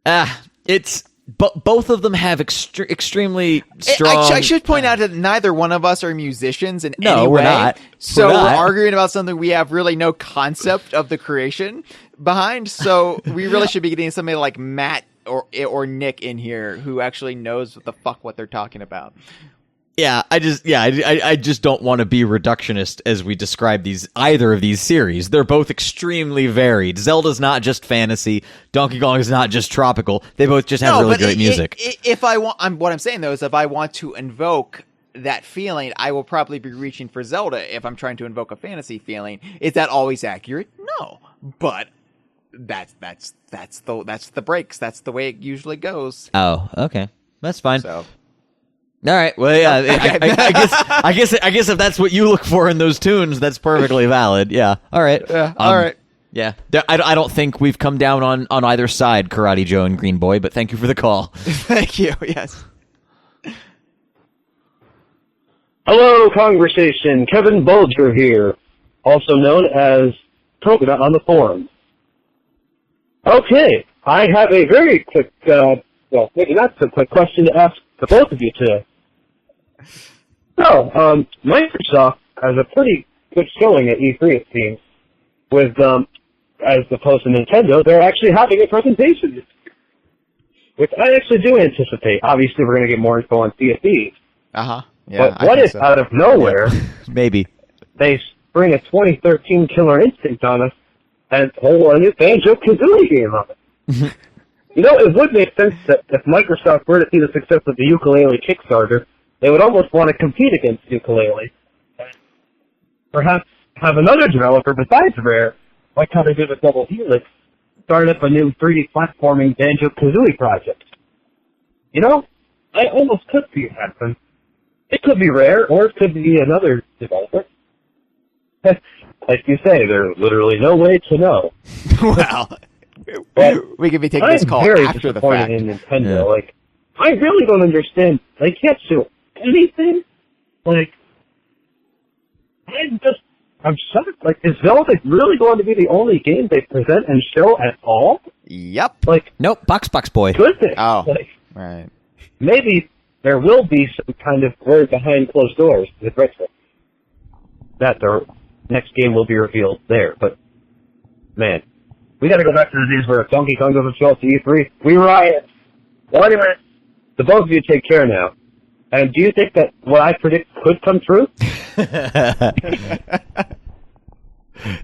But both of them have extremely strong. I should point out that neither one of us are musicians in any way. No, we're not. So we're arguing about something we have really no concept of the creation behind. So we really should be getting somebody like Matt or Nick in here who actually knows what they're talking about. Yeah, I just don't want to be reductionist as we describe either of these series. They're both extremely varied. Zelda's not just fantasy. Donkey Kong is not just tropical. They both just have really great music. If I want, what I'm saying though is, if I want to invoke that feeling, I will probably be reaching for Zelda. If I'm trying to invoke a fantasy feeling, is that always accurate? No, but that's the breaks. That's the way it usually goes. Oh, okay, that's fine. So. All right. Well, yeah. I guess if that's what you look for in those tunes, that's perfectly valid. Yeah. All right. Yeah. All right. Yeah. I don't think we've come down on either side, Karate Joe and Green Boy, but thank you for the call. Thank you. Yes. Hello, Kongversation. Kevin Bulger here, also known as Coconut on the forum. Okay, I have a very quick, maybe not so quick question to ask the both of you today. So, Microsoft has a pretty good showing at E3, it seems, with, as opposed to Nintendo, they're actually having a presentation this year, which I actually do anticipate. Obviously, we're going to get more info on CFE. Uh-huh. Yeah, but what if, out of nowhere, maybe they spring a 2013 Killer Instinct on us and pull a new Banjo-Kazooie game on it? You know, it would make sense that if Microsoft were to see the success of the Yooka-Laylee Kickstarter, they would almost want to compete against Yooka-Laylee. Perhaps have another developer besides Rare, like how they did with Double Helix, start up a new 3D platforming Banjo-Kazooie project. You know, I almost could see it happen. It could be Rare, or it could be another developer. Like you say, there's literally no way to know. Well, we could be taking this call after the fact. I'm very disappointed in Nintendo. Yeah. Like, I really don't understand. They can't show anything. Like, I'm shocked. Like, is Zelda really going to be the only game they present and show at all? Yep. Like, nope. Box Boy. Goodness. Oh, like, right. Maybe there will be some kind of word behind closed doors with Retro that their next game will be revealed there. But, man, we got to go back to the days where if Donkey Kong doesn't show up to E3, we riot. Well, anyway, the both of you take care now. And do you think that what I predict could come true?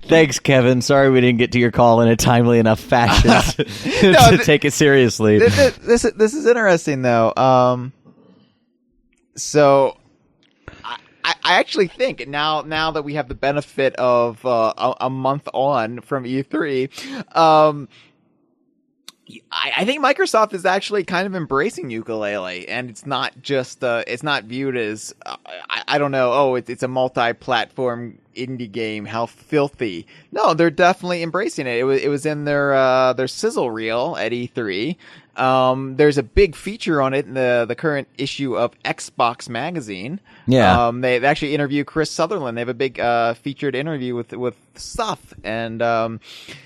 Thanks, Kevin. Sorry we didn't get to your call in a timely enough fashion to take it seriously. This is interesting, though. So, I actually think now that we have the benefit of a month on from E3, I think Microsoft is actually kind of embracing Yooka-Laylee, and it's not just it's not viewed as I don't know. Oh, it's a multi-platform indie game. How filthy! No, they're definitely embracing it. It was in their sizzle reel at E3. There's a big feature on it in the current issue of Xbox Magazine. Yeah. They actually interview Chris Sutherland. They have a big featured interview with stuff. And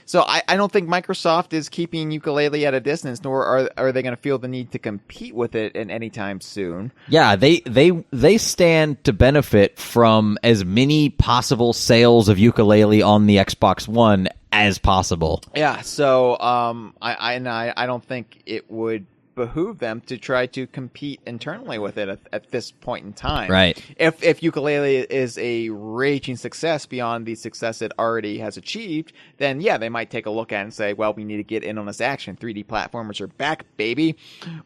so I don't think Microsoft is keeping Yooka-Laylee at a distance, nor are they going to feel the need to compete with it anytime soon. Yeah, they stand to benefit from as many possible sales of Yooka-Laylee on the Xbox One as possible. Yeah, so I don't think it would behoove them to try to compete internally with it at this point in time. Right. If Yooka-Laylee is a raging success beyond the success it already has achieved, then yeah, they might take a look at it and say, well, we need to get in on this action. 3D platformers are back, baby.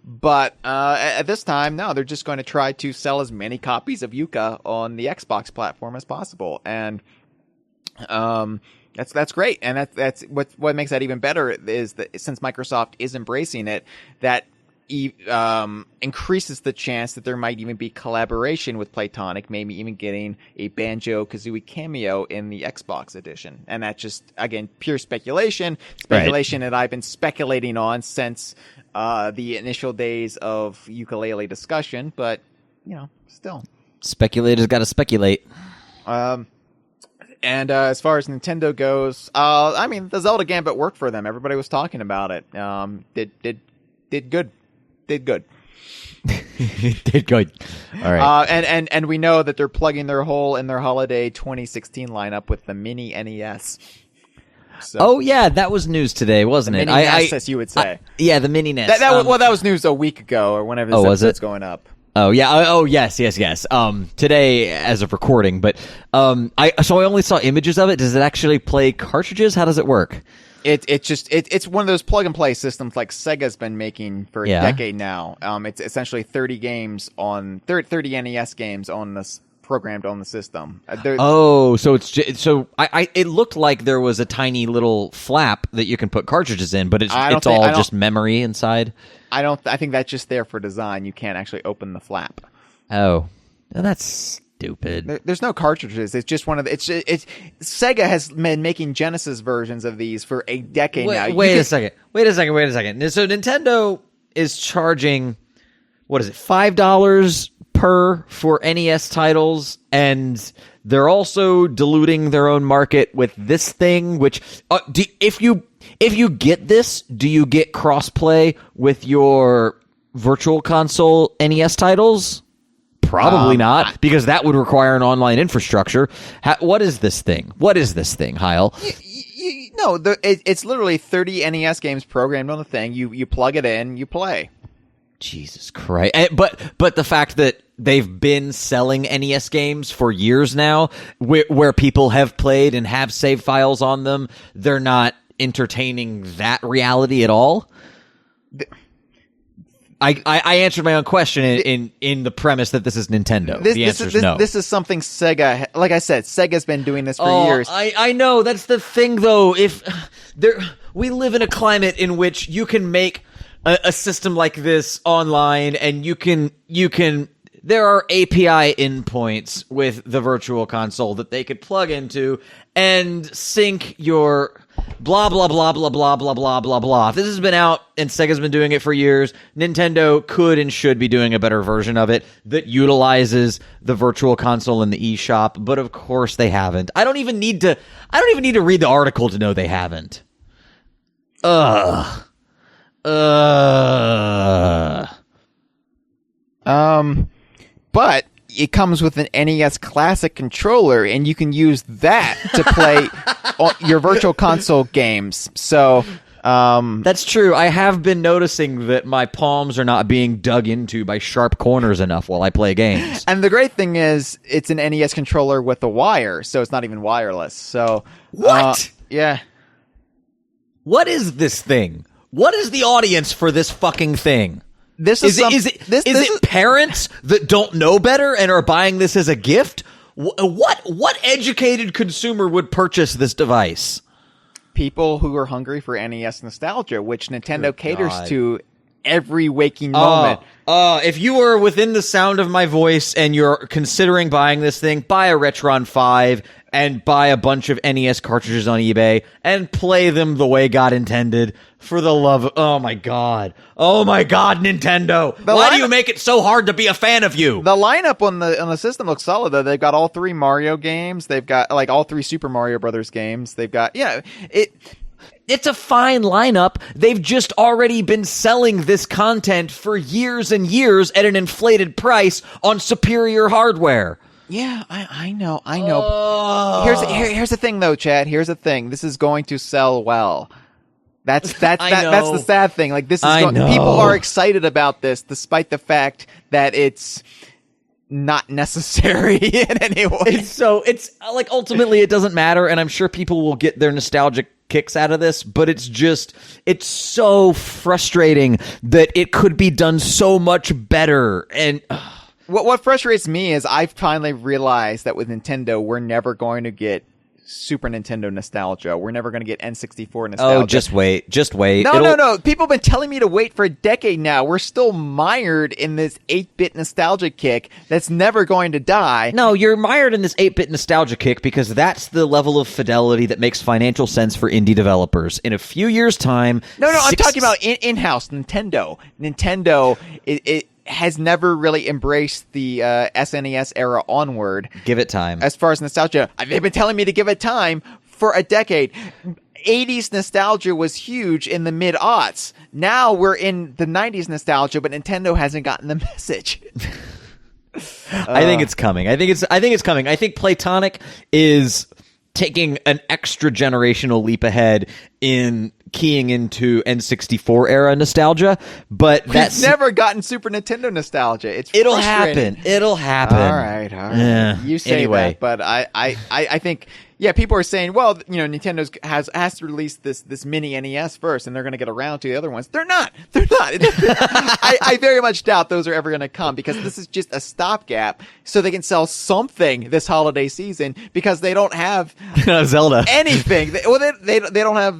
But at this time, no, they're just going to try to sell as many copies of Yooka on the Xbox platform as possible. And that's great, and that's what makes that even better is that since Microsoft is embracing it, that increases the chance that there might even be collaboration with Playtonic, maybe even getting a Banjo-Kazooie cameo in the Xbox edition. And that's just, again, pure speculation right. That I've been speculating on since the initial days of Yooka-Laylee discussion, but still, speculators got to speculate. And as far as Nintendo goes, I mean, the Zelda Gambit worked for them. Everybody was talking about it. Did good. Did good. All right. And we know that they're plugging their hole in their holiday 2016 lineup with the Mini NES. So, oh yeah, that was news today, wasn't it? Mini NES, as you would say. Yeah, the Mini NES. That was news a week ago or whenever this episode's going up. Oh yeah. Oh yes. Today, as of recording, but I only saw images of it. Does it actually play cartridges? How does it work? It's one of those plug and play systems like Sega's been making for a decade now. It's essentially 30 games on 30 NES games on this programmed on the system. So it looked like there was a tiny little flap that you can put cartridges in, but it's all just memory inside. I think that's just there for design. You can't actually open the flap. Oh, that's stupid. There's no cartridges. It's just one of the. It's Sega has been making Genesis versions of these for a decade now. Wait a second. So Nintendo is charging, what is it, $5 per for NES titles, and they're also diluting their own market with this thing. Which, if you get this, do you get crossplay with your Virtual Console NES titles? Probably not, because that would require an online infrastructure. What is this thing? Hyle? No, it's literally 30 NES games programmed on the thing. You plug it in, you play. Jesus Christ! But the fact that they've been selling NES games for years now, where people have played and have save files on them, they're not entertaining that reality at all. I answered my own question in the premise that this is Nintendo. The answer is no. This is something Sega, like I said, Sega's been doing this for years. I know, that's the thing though. We live in a climate in which you can make a system like this online, and you can there are API endpoints with the Virtual Console that they could plug into and sync your blah, blah, blah, blah, blah, blah, blah, blah, blah. If this has been out and Sega's been doing it for years, Nintendo could and should be doing a better version of it that utilizes the Virtual Console in the eShop, but of course they haven't. I don't even need to read the article to know they haven't. But it comes with an NES Classic controller, and you can use that to play your Virtual Console games. So that's true. I have been noticing that my palms are not being dug into by sharp corners enough while I play games. And the great thing is, it's an NES controller with a wire, so it's not even wireless. So what? Yeah. What is this thing? What is the audience for this fucking thing? Is it parents that don't know better and are buying this as a gift? What educated consumer would purchase this device? People who are hungry for NES nostalgia, which Nintendo caters to every waking moment. If you are within the sound of my voice and you're considering buying this thing, buy a Retron 5 and buy a bunch of NES cartridges on eBay and play them the way God intended. For the love of... Oh my God, Nintendo. Why do you make it so hard to be a fan of you? The lineup on the system looks solid, though. They've got all 3 Mario games. They've got, like, all 3 Super Mario Brothers games. They've got... It's a fine lineup. They've just already been selling this content for years and years at an inflated price on superior hardware. Yeah, I know. Here's the thing, though, Chad. Here's the thing. This is going to sell well. That's the sad thing. Like, this is people are excited about this, despite the fact that it's not necessary in any way. It's like, ultimately it doesn't matter, and I'm sure people will get their nostalgic kicks out of this, but it's so frustrating that it could be done so much better. And what frustrates me is I've finally realized that with Nintendo, we're never going to get Super Nintendo nostalgia. We're never going to get N64 nostalgia. Oh, just wait. No. People have been telling me to wait for a decade now. We're still mired in this 8-bit nostalgia kick that's never going to die. No, you're mired in this 8-bit nostalgia kick because that's the level of fidelity that makes financial sense for indie developers. In a few years' time... No, I'm talking about in-house Nintendo. Nintendo, it has never really embraced the SNES era onward. Give it time. As far as nostalgia, they've been telling me to give it time for a decade. 80s nostalgia was huge in the mid-aughts. Now we're in the 90s nostalgia, but Nintendo hasn't gotten the message. I think it's coming. I think it's coming. I think Playtonic is taking an extra generational leap ahead in keying into N64 era nostalgia, but that's never gotten Super Nintendo nostalgia. It'll happen. All right. Yeah. You say Anyway. that, but I think people are saying, well, Nintendo has to release this mini NES first, and they're going to get around to the other ones. They're not. I very much doubt those are ever going to come, because this is just a stopgap so they can sell something this holiday season, because they don't have Zelda anything. They don't have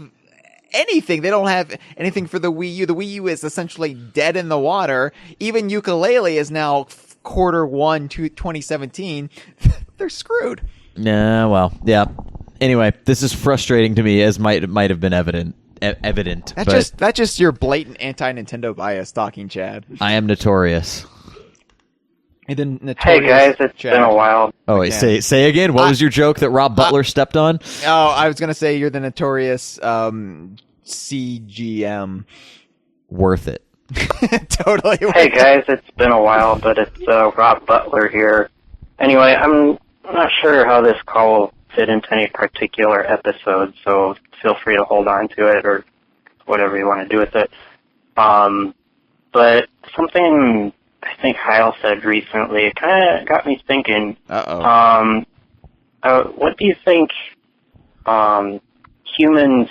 anything. They don't have anything for the Wii U. The Wii U is essentially dead in the water. Even Yooka-Laylee is now Q1 2017. They're screwed. Yeah, well, yeah. Anyway, this is frustrating to me, as might have been evident. That's just your blatant anti-Nintendo bias talking, Chad. I am notorious. And then notorious. Hey guys, it's Chad. been a while. Oh wait, say again. What was your joke that Rob Butler stepped on? Oh, I was gonna say you're the notorious CGM. Worth it. Totally. Hey guys, it's been a while, but it's Rob Butler here. Anyway, I'm not sure how this call will fit into any particular episode, so feel free to hold on to it or whatever you want to do with it. But something I think Hyle said recently, it kind of got me thinking. What do you think humans,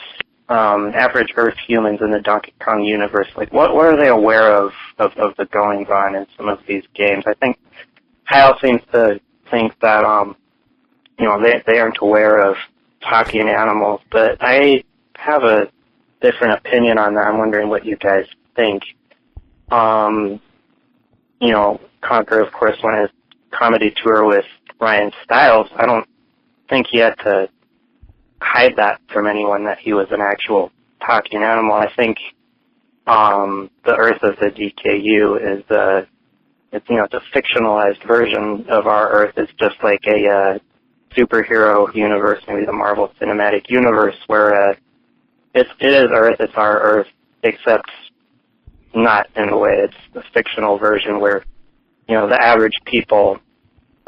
average Earth humans in the Donkey Kong universe, like what are they aware of the goings on in some of these games? I think Hyle seems to think that they aren't aware of talking animals, but I have a different opinion on that. I'm wondering what you guys think. Conker, of course, went his comedy tour with Ryan Stiles. I don't think he had to hide that from anyone that he was an actual talking animal. I think the Earth of the DKU is it's a fictionalized version of our Earth. It's just like a superhero universe, maybe the Marvel Cinematic Universe, where it is Earth, it's our Earth, except not in a way. It's a fictional version where, the average people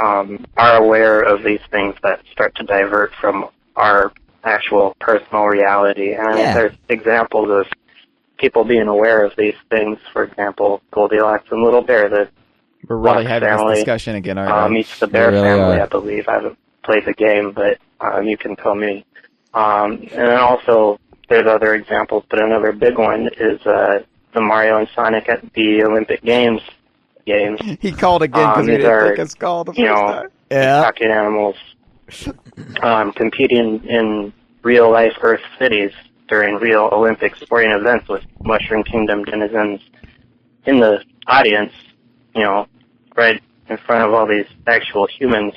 are aware of these things that start to divert from our actual personal reality. And there's examples of people being aware of these things. For example, Goldilocks and Little Bear, the We're really Fox having family, this discussion again, aren't we? meets the Bear We really family, are. I believe. I haven't played the game, but you can tell me. And then also, there's other examples, but another big one is the Mario and Sonic at the Olympic games. He called again because he these didn't are, think it's called the first time. talking animals competing in real-life Earth cities during real Olympic sporting events with Mushroom Kingdom denizens in the audience, right in front of all these actual humans,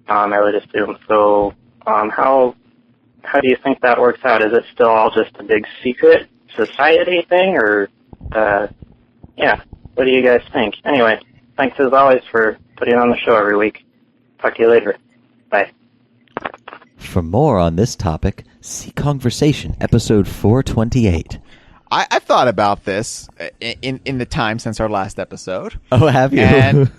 I would assume. So how do you think that works out? Is it still all just a big secret society thing, or what do you guys think? Anyway, thanks as always for putting on the show every week. Talk to you later. Bye. For more on this topic, see Kongversation, episode 428. I've thought about this in the time since our last episode. Oh, have you? And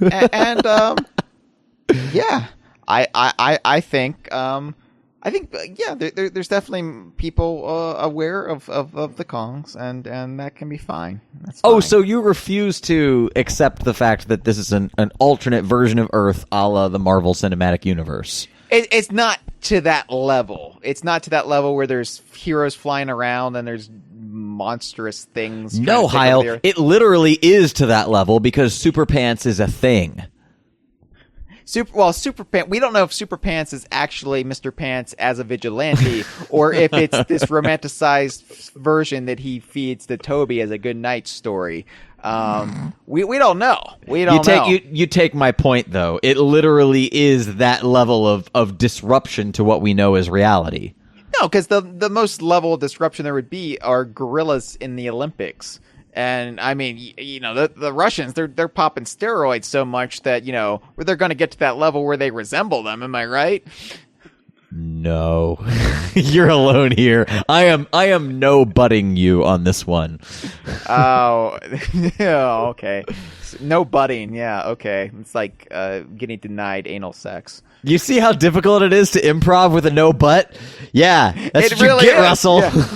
I think there's definitely people aware of the Kongs, and that can be fine. That's fine. Oh, so you refuse to accept the fact that this is an alternate version of Earth a la the Marvel Cinematic Universe? It's not to that level. It's not to that level where there's heroes flying around and there's monstrous things. No, Hyle, it literally is to that level because Super Pants is a thing. Super Pants. We don't know if Super Pants is actually Mr. Pants as a vigilante, or if it's this romanticized version that he feeds to Toby as a good night story. We don't know. You take my point though. It literally is that level of disruption to what we know as reality. No, because the most level of disruption there would be are gorillas in the Olympics. And I mean, the Russians, they're popping steroids so much that, they're going to get to that level where they resemble them. Am I right? No, you're alone here. I am no butting you on this one. Oh, yeah, okay. No butting. Yeah. Okay. It's like, getting denied anal sex. You see how difficult it is to improv with a no butt? Yeah. That's what you get, Russell. Yeah.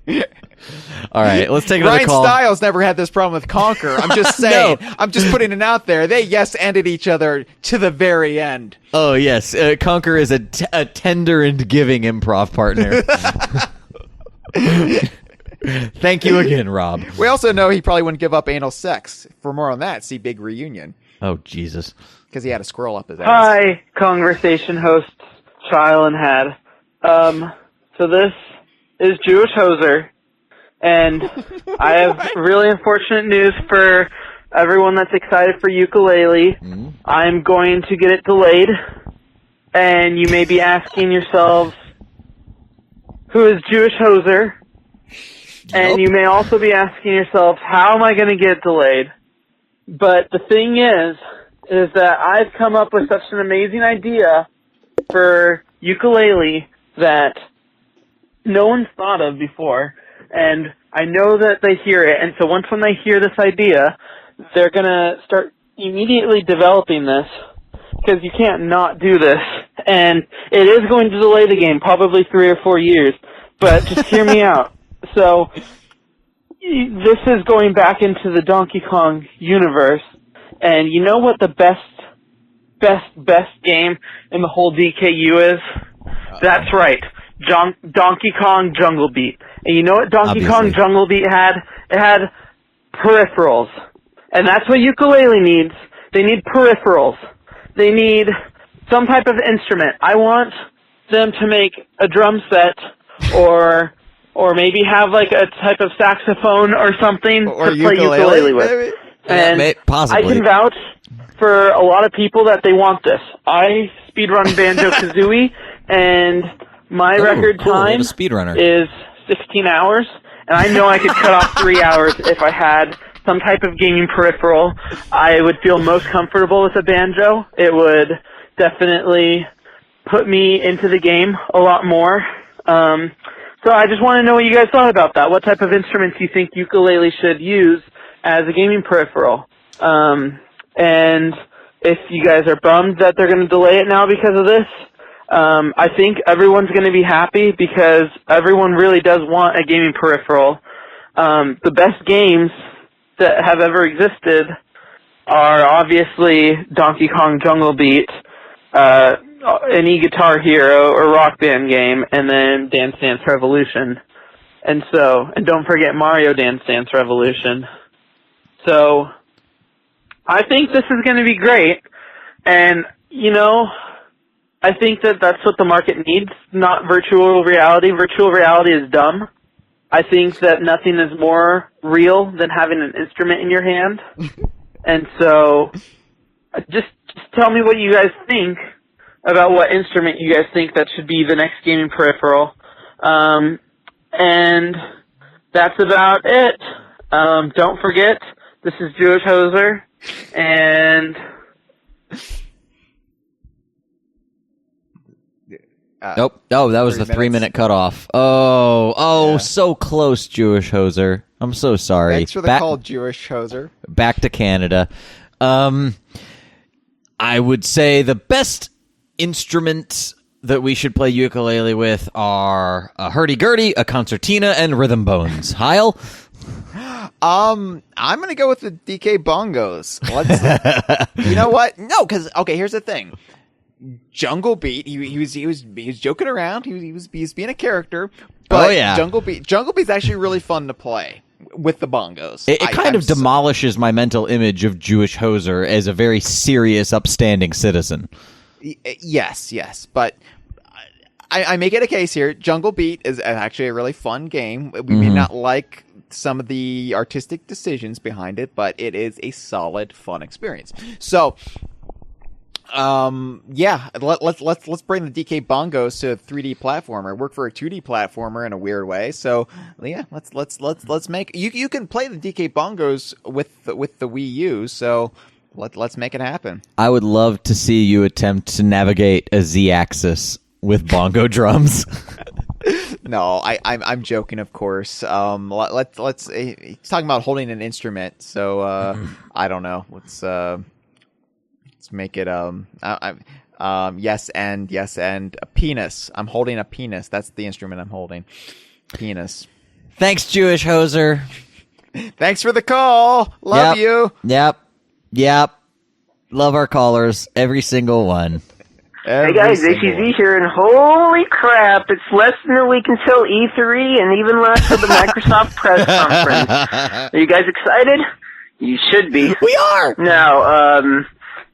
All right, let's take another Ryan call. Stiles never had this problem with Conquer. I'm just saying. No. I'm just putting it out there. They yes-ended each other to the very end. Oh, yes. Conquer is a tender and giving improv partner. Thank you again, Rob. We also know he probably wouldn't give up anal sex. For more on that, see Big Reunion. Oh, Jesus. Because he had a squirrel up his ass. Hi, Kongversation hosts Hyle and Had. So this is Jewish Hoser, and I have really unfortunate news for everyone that's excited for Yooka-Laylee. I'm going to get it delayed, and you may be asking yourselves, who is Jewish Hoser? And you may also be asking yourselves, how am I going to get it delayed? But the thing is that I've come up with such an amazing idea for Yooka-Laylee that no one's thought of before, and I know that they hear it, and so when they hear this idea, they're going to start immediately developing this, because you can't not do this, and it is going to delay the game, probably 3 or 4 years, but just hear me out. So, this is going back into the Donkey Kong universe, and you know what the best game in the whole DKU is? That's right, Donkey Kong Jungle Beat. And you know what Donkey Kong Jungle Beat had? It had peripherals. And that's what Yooka-Laylee needs. They need peripherals. They need some type of instrument. I want them to make a drum set or maybe have like a type of saxophone or something or to play Yooka-Laylee with. Maybe. And possibly. I can vouch for a lot of people that they want this. I speedrun Banjo-Kazooie, and my record time is 16 hours, and I know I could cut off 3 hours if I had some type of gaming peripheral. I would feel most comfortable with a banjo. It would definitely put me into the game a lot more. So I just want to know what you guys thought about that. What type of instruments you think Yooka-Laylee should use as a gaming peripheral? And if you guys are bummed that they're going to delay it now because of this, I think everyone's going to be happy because everyone really does want a gaming peripheral. The best games that have ever existed are obviously Donkey Kong Jungle Beat, an E-Guitar Hero or Rock Band game, and then Dance Dance Revolution. And don't forget Mario Dance Dance Revolution. So, I think this is going to be great, and, I think that that's what the market needs, not virtual reality. Virtual reality is dumb. I think that nothing is more real than having an instrument in your hand. And so, just tell me what you guys think about what instrument you guys think that should be the next gaming peripheral. And that's about it. Don't forget, this is Jewish Hoser, and... Nope. Oh, that was the 3-minute cutoff. Oh, so close, Jewish Hoser. I'm so sorry. Thanks for the call, Jewish Hoser. Back to Canada. I would say the best instruments that we should play Yooka-Laylee with are a hurdy-gurdy, a concertina, and rhythm bones. Hyle? I'm gonna go with the DK bongos. You know what? No, because here's the thing. Jungle Beat, he was joking around. He was being a character. But Jungle Beat's actually really fun to play with the bongos. It kind of demolishes my mental image of Jewish Hoser as a very serious, upstanding citizen. Yes, but I make it a case here. Jungle Beat is actually a really fun game. We may not like some of the artistic decisions behind it, but it is a solid, fun experience. So, let's bring the DK bongos to a 3D platformer. Work for a 2D platformer in a weird way. So, yeah, let's make you can play the DK bongos with the Wii U. So. Let's make it happen. I would love to see you attempt to navigate a Z-axis with bongo drums. No, I'm joking, of course. Let's he's talking about holding an instrument, so I don't know. Let's make it yes and a penis. I'm holding a penis. That's the instrument I'm holding. Penis. Thanks, Jewish hoser. Thanks for the call. Love you. Yep. Love our callers, every single one. Hey guys, ACZ here, and holy crap, it's less than a week until E3, and even less till the Microsoft press conference. Are you guys excited? You should be. We are! Now,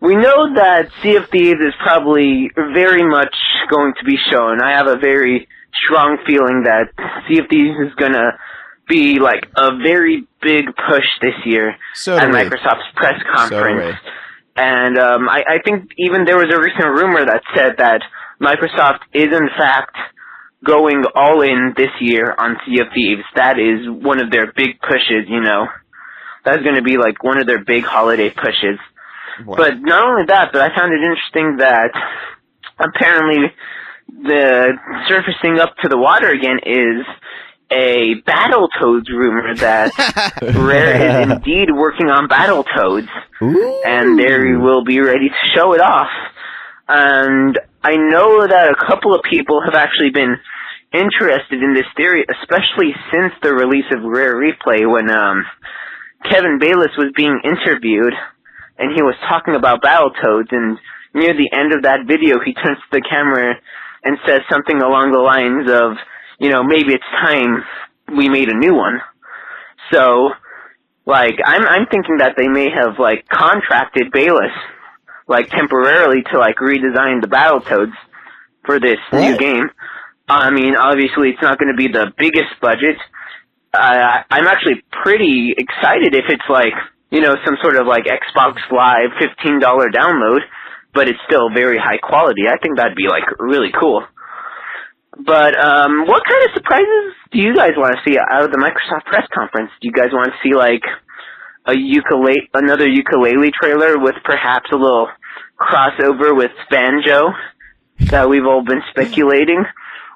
we know that Sea of Thieves is probably very much going to be shown. I have a very strong feeling that Sea of Thieves is gonna be like a very big push this year at Microsoft's press conference. And I think even there was a recent rumor that said that Microsoft is in fact going all in this year on Sea of Thieves. That is one of their big pushes, you know. That's going to be like one of their big holiday pushes. Wow. But not only that, but I found it interesting that apparently the surfacing up to the water again is a Battletoads rumor that Rare is indeed working on Battletoads. Ooh. And they will be ready to show it off. And I know that a couple of people have actually been interested in this theory, especially since the release of Rare Replay when Kevin Bayless was being interviewed and he was talking about Battletoads, and near the end of that video he turns to the camera and says something along the lines of, you know, maybe it's time we made a new one. So, like, I'm thinking that they may have, like, contracted Bayless, like, temporarily to, like, redesign the Battletoads for this new game. I mean, obviously it's not going to be the biggest budget. I'm actually pretty excited if it's, like, you know, some sort of, like, Xbox Live $15 download, but it's still very high quality. I think that'd be, like, really cool. But what kind of surprises do you guys want to see out of the Microsoft press conference? Do you guys want to see like another Yooka-Laylee trailer with perhaps a little crossover with Banjo that we've all been speculating?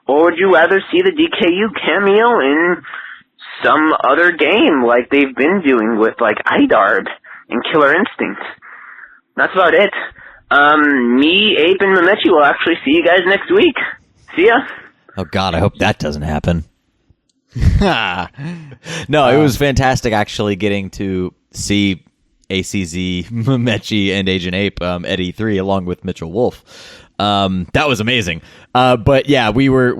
Or would you rather see the DKU cameo in some other game like they've been doing with like IDARB and Killer Instinct? That's about it. Me, Ape, and Mamechi will actually see you guys next week. See ya. Oh, God, I hope that doesn't happen. No, it was fantastic actually getting to see ACZ, Mamechi, and Agent Ape at E3 along with Mitchell Wolf. That was amazing. But yeah, we're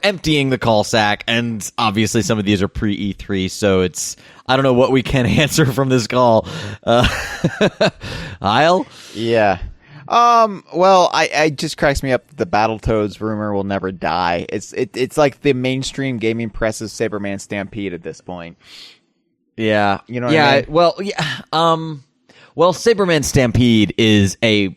emptying the call sack, and obviously some of these are pre-E3, so I don't know what we can answer from this call. Hyle? Yeah. Well, I just cracks me up that the Battletoads rumor will never die. It's like the mainstream gaming press's Saberman Stampede at this point. Yeah. You know what I mean? Well, yeah. Well, Saberman Stampede is a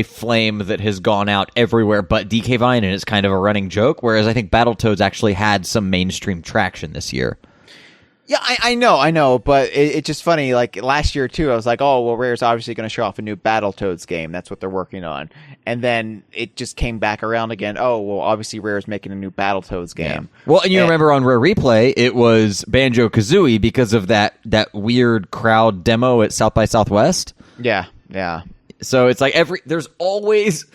flame that has gone out everywhere but DK Vine, and it's kind of a running joke, whereas I think Battletoads actually had some mainstream traction this year. Yeah, I know, but it's just funny. Like last year too, I was like, "Oh, well, Rare's obviously going to show off a new Battletoads game. That's what they're working on." And then it just came back around again. Oh, well, obviously Rare's making a new Battletoads game. Yeah. Well, and you remember on Rare Replay, it was Banjo-Kazooie because of that weird crowd demo at South by Southwest. Yeah. So it's like there's always.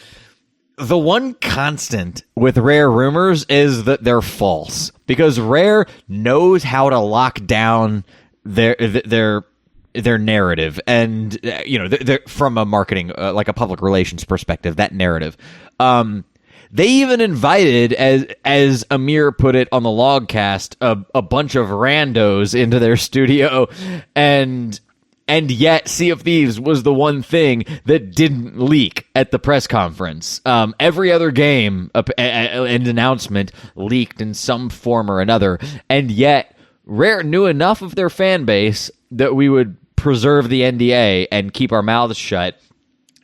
The one constant with Rare rumors is that they're false, because Rare knows how to lock down their narrative, and you know, they're from a marketing like a public relations perspective, that narrative. They even invited, as Amir put it on the Logcast, a bunch of randos into their studio, and yet Sea of Thieves was the one thing that didn't leak at the press conference. Every other game and announcement leaked in some form or another, and yet Rare knew enough of their fan base that we would preserve the NDA and keep our mouths shut,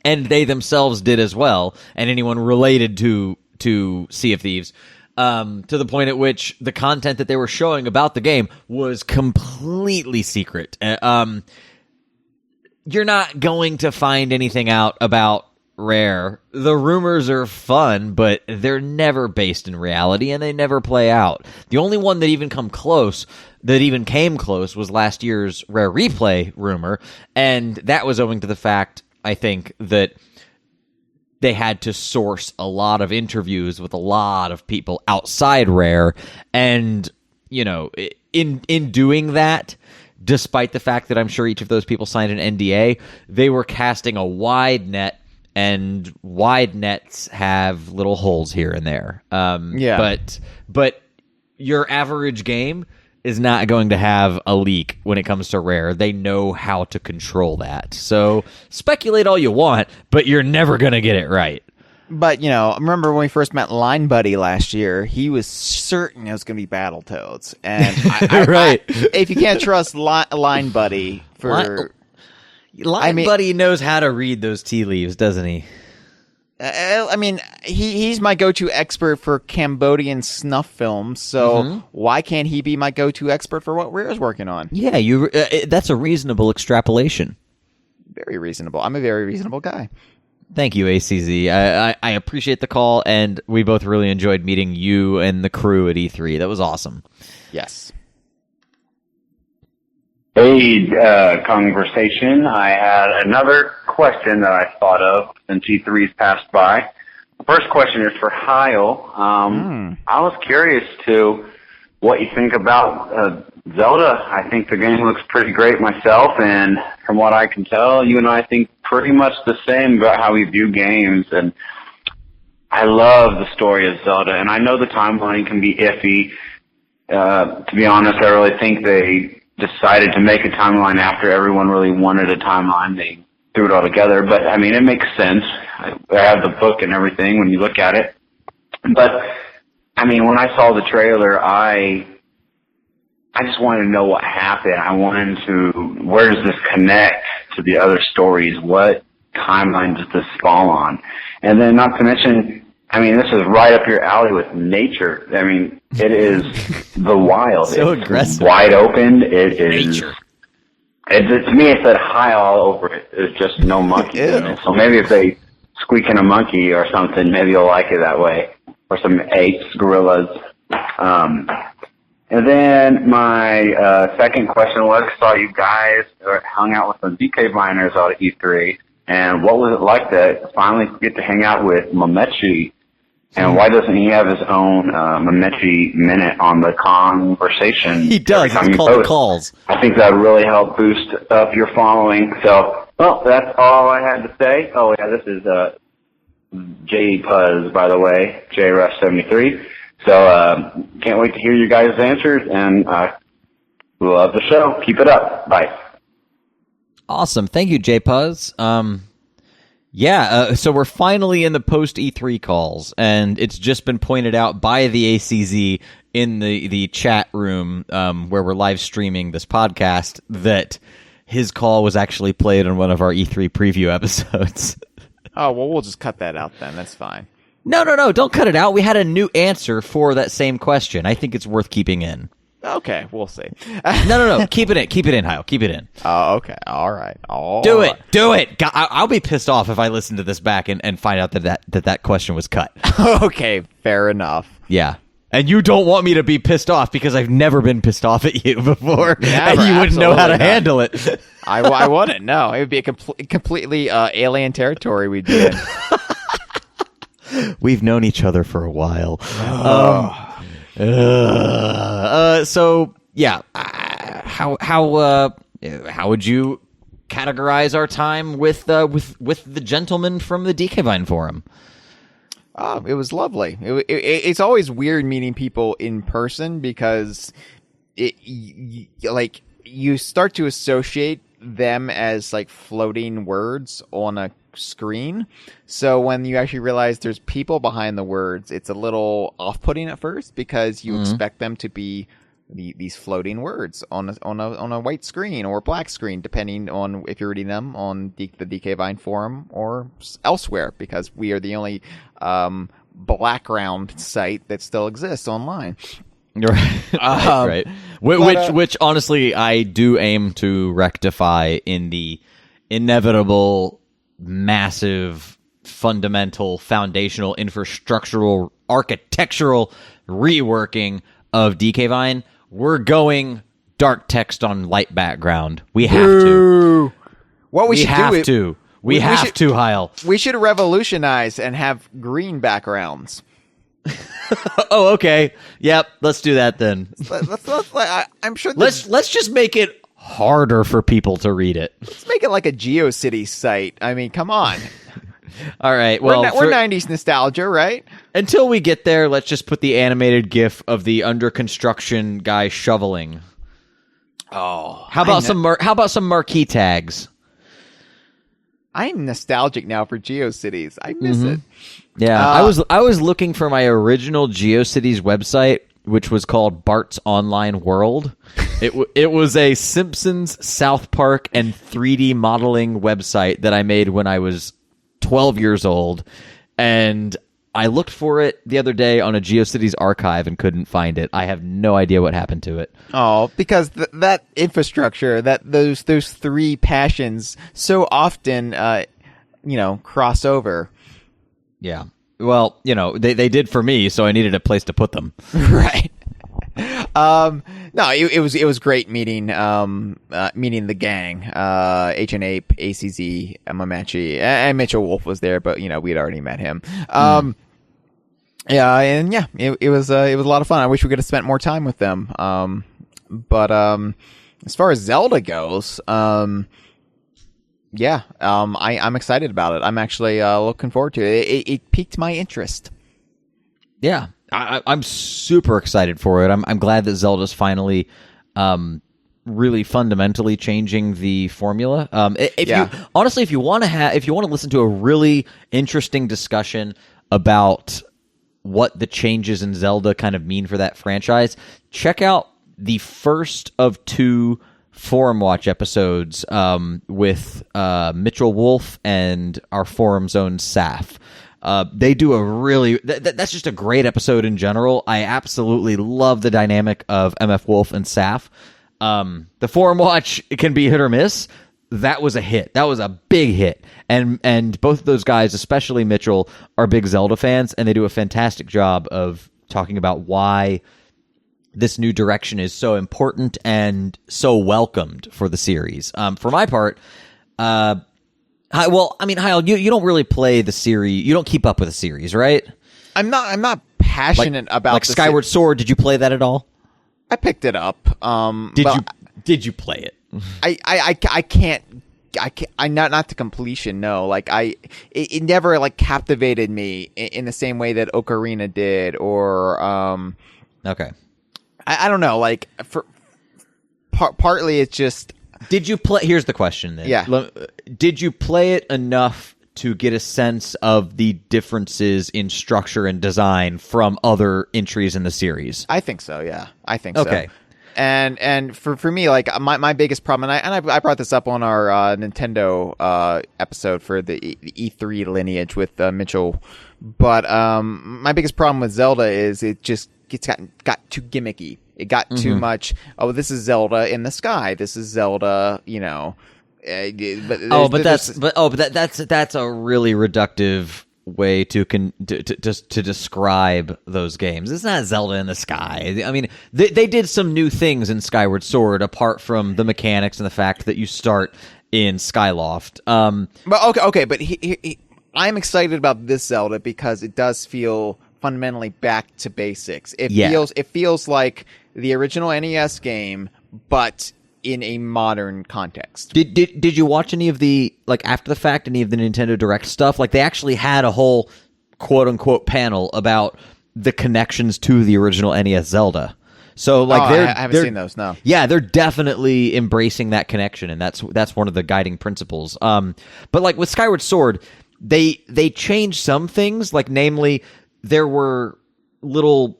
and they themselves did as well, and anyone related to Sea of Thieves. To the point at which the content that they were showing about the game was completely secret. You're not going to find anything out about Rare. The rumors are fun, but they're never based in reality, and they never play out. The only one that even came close was last year's Rare Replay rumor, and that was owing to the fact, I think, that they had to source a lot of interviews with a lot of people outside Rare, and in doing that, despite the fact that I'm sure each of those people signed an NDA, they were casting a wide net, and wide nets have little holes here and there. But your average game is not going to have a leak when it comes to Rare. They know how to control that. So speculate all you want, but you're never going to get it right. But, remember when we first met Line Buddy last year, he was certain it was going to be Battletoads. And right. If you can't trust Line Buddy Line Buddy knows how to read those tea leaves, doesn't he? He's my go-to expert for Cambodian snuff films, so why can't he be my go-to expert for what Rare's working on? Yeah, that's a reasonable extrapolation. Very reasonable. I'm a very reasonable guy. Thank you, ACZ. I appreciate the call, and we both really enjoyed meeting you and the crew at E3. That was awesome. Yes. Hey, Kongversation. I had another question that I thought of since E3's passed by. The first question is for Hyle. I was curious to what you think about Zelda. I think the game looks pretty great myself, and from what I can tell, you and I think pretty much the same about how we view games. And I love the story of Zelda, and I know the timeline can be iffy. To be honest, I really think they decided to make a timeline after everyone really wanted a timeline. They threw it all together, but it makes sense. I have the book and everything when you look at it. But when I saw the trailer, I just wanted to know what happened. I wanted to, where does this connect to the other stories? What timeline does this fall on? And then not to mention, this is right up your alley with nature. It is the wild. So it's aggressive. Wide open. It is. Nature. To me, it said Hyle all over it. There's just no monkey in it. So maybe if they squeak in a monkey or something, maybe you'll like it that way. Or some apes, gorillas. And then my second question was, I saw you guys hung out with some DK Viners out at E3. And what was it like to finally get to hang out with Mamechi? And why doesn't he have his own Mamechi minute on the Kongversation? He does. It's called The Calls. I think that would really help boost up your following. So, that's all I had to say. Oh, yeah, this is J Puzz, by the way, JRef73. So, can't wait to hear you guys' answers, and love the show. Keep it up. Bye. Awesome. Thank you, J Puzz. So we're finally in the post E3 calls, and it's just been pointed out by the ACZ in the chat room where we're live streaming this podcast that his call was actually played on one of our E3 preview episodes. Oh, well, we'll just cut that out then. That's fine. No, don't cut it out. We had a new answer for that same question. I think it's worth keeping in. Okay, we'll see. No. Keep it in. Keep it in, Hyle. Keep it in. Oh, okay. All right. Do it. I'll be pissed off if I listen to this back and find out that question was cut. Okay, fair enough. Yeah. And you don't want me to be pissed off because I've never been pissed off at you before. Never, and you wouldn't know how to handle it. I wouldn't. No, it would be a completely alien territory we'd be in. We've known each other for a while. So yeah, how would you categorize our time with the gentleman from the DK Vine forum? It was lovely. It's always weird meeting people in person because you start to associate them as like floating words on a screen. So when you actually realize there's people behind the words, it's a little off-putting at first because you expect them to be these floating words on a white screen or black screen, depending on if you're reading them on the DK Vine forum or elsewhere, because we are the only blackground site that still exists online. Right. Which honestly I do aim to rectify in the inevitable, massive, fundamental, foundational, infrastructural, architectural reworking of DK Vine. We're going dark text on light background. We have to. What we should have do? We have to, Hyle. We should revolutionize and have green backgrounds. Oh, okay. Yep. Let's do that then. I'm sure. Let's just make it harder for people to read it. Let's make it like a GeoCities site. I mean, come on. All right. Well, we're 90s nostalgia, right? Until we get there, let's just put the animated GIF of the under construction guy shoveling. Oh, how about some marquee tags? I'm nostalgic now for GeoCities. I miss it. Yeah, I was looking for my original GeoCities website, which was called Bart's Online World. It was a Simpsons, South Park, and 3D modeling website that I made when I was 12 years old, and I looked for it the other day on a GeoCities archive and couldn't find it. I have no idea what happened to it. Oh, because that infrastructure, those three passions so often, cross over. Yeah. Well, they did for me, so I needed a place to put them. Right. No, it was great meeting the gang. H and Ape, ACZ, Mamachi, and Mitchell Wolf was there, but we'd already met him. It was a lot of fun. I wish we could have spent more time with them. But as far as Zelda goes, I'm excited about it. I'm actually looking forward to it. It piqued my interest. Yeah. I'm super excited for it. I'm glad that Zelda's finally really fundamentally changing the formula. If you want to listen to a really interesting discussion about what the changes in Zelda kind of mean for that franchise, check out the first of 2 Forum Watch episodes with Mitchell Wolf and our forum's own Saf. They do a really that's just a great episode in general. I absolutely love the dynamic of MF Wolf and Saf. The Forum Watch can be hit or miss. That was a hit. That was a big hit. And both of those guys, especially Mitchell, are big Zelda fans, and they do a fantastic job of talking about why this new direction is so important and so welcomed for the series. For my part, Hyle, you don't really play the series. You don't keep up with the series, right? I'm not passionate about Skyward Sword. Did you play that at all? I picked it up. Did you play it? I can't. I'm not to completion. No, it never captivated me in the same way that Ocarina did, or okay. I don't know. Partly it's just. Did you play? Here's the question then. Yeah. Did you play it enough to get a sense of the differences in structure and design from other entries in the series? I think so. Yeah, I think so. Okay. And for me, my biggest problem, and I brought this up on our Nintendo episode for the E3 lineage with Mitchell, but my biggest problem with Zelda is it just got too gimmicky. It got too much. Oh, this is Zelda in the sky. This is Zelda, But that's a really reductive way to describe those games. It's not Zelda in the sky. I mean, they did some new things in Skyward Sword apart from the mechanics and the fact that you start in Skyloft. But okay, but I'm excited about this Zelda because it does feel fundamentally back to basics. It feels like the original NES game, but in a modern context. Did you watch any of the after the fact any of the Nintendo Direct stuff? They actually had a whole quote unquote panel about the connections to the original NES Zelda. So I haven't seen those. No. Yeah, they're definitely embracing that connection, and that's one of the guiding principles. But with Skyward Sword, they changed some things. Namely, there were little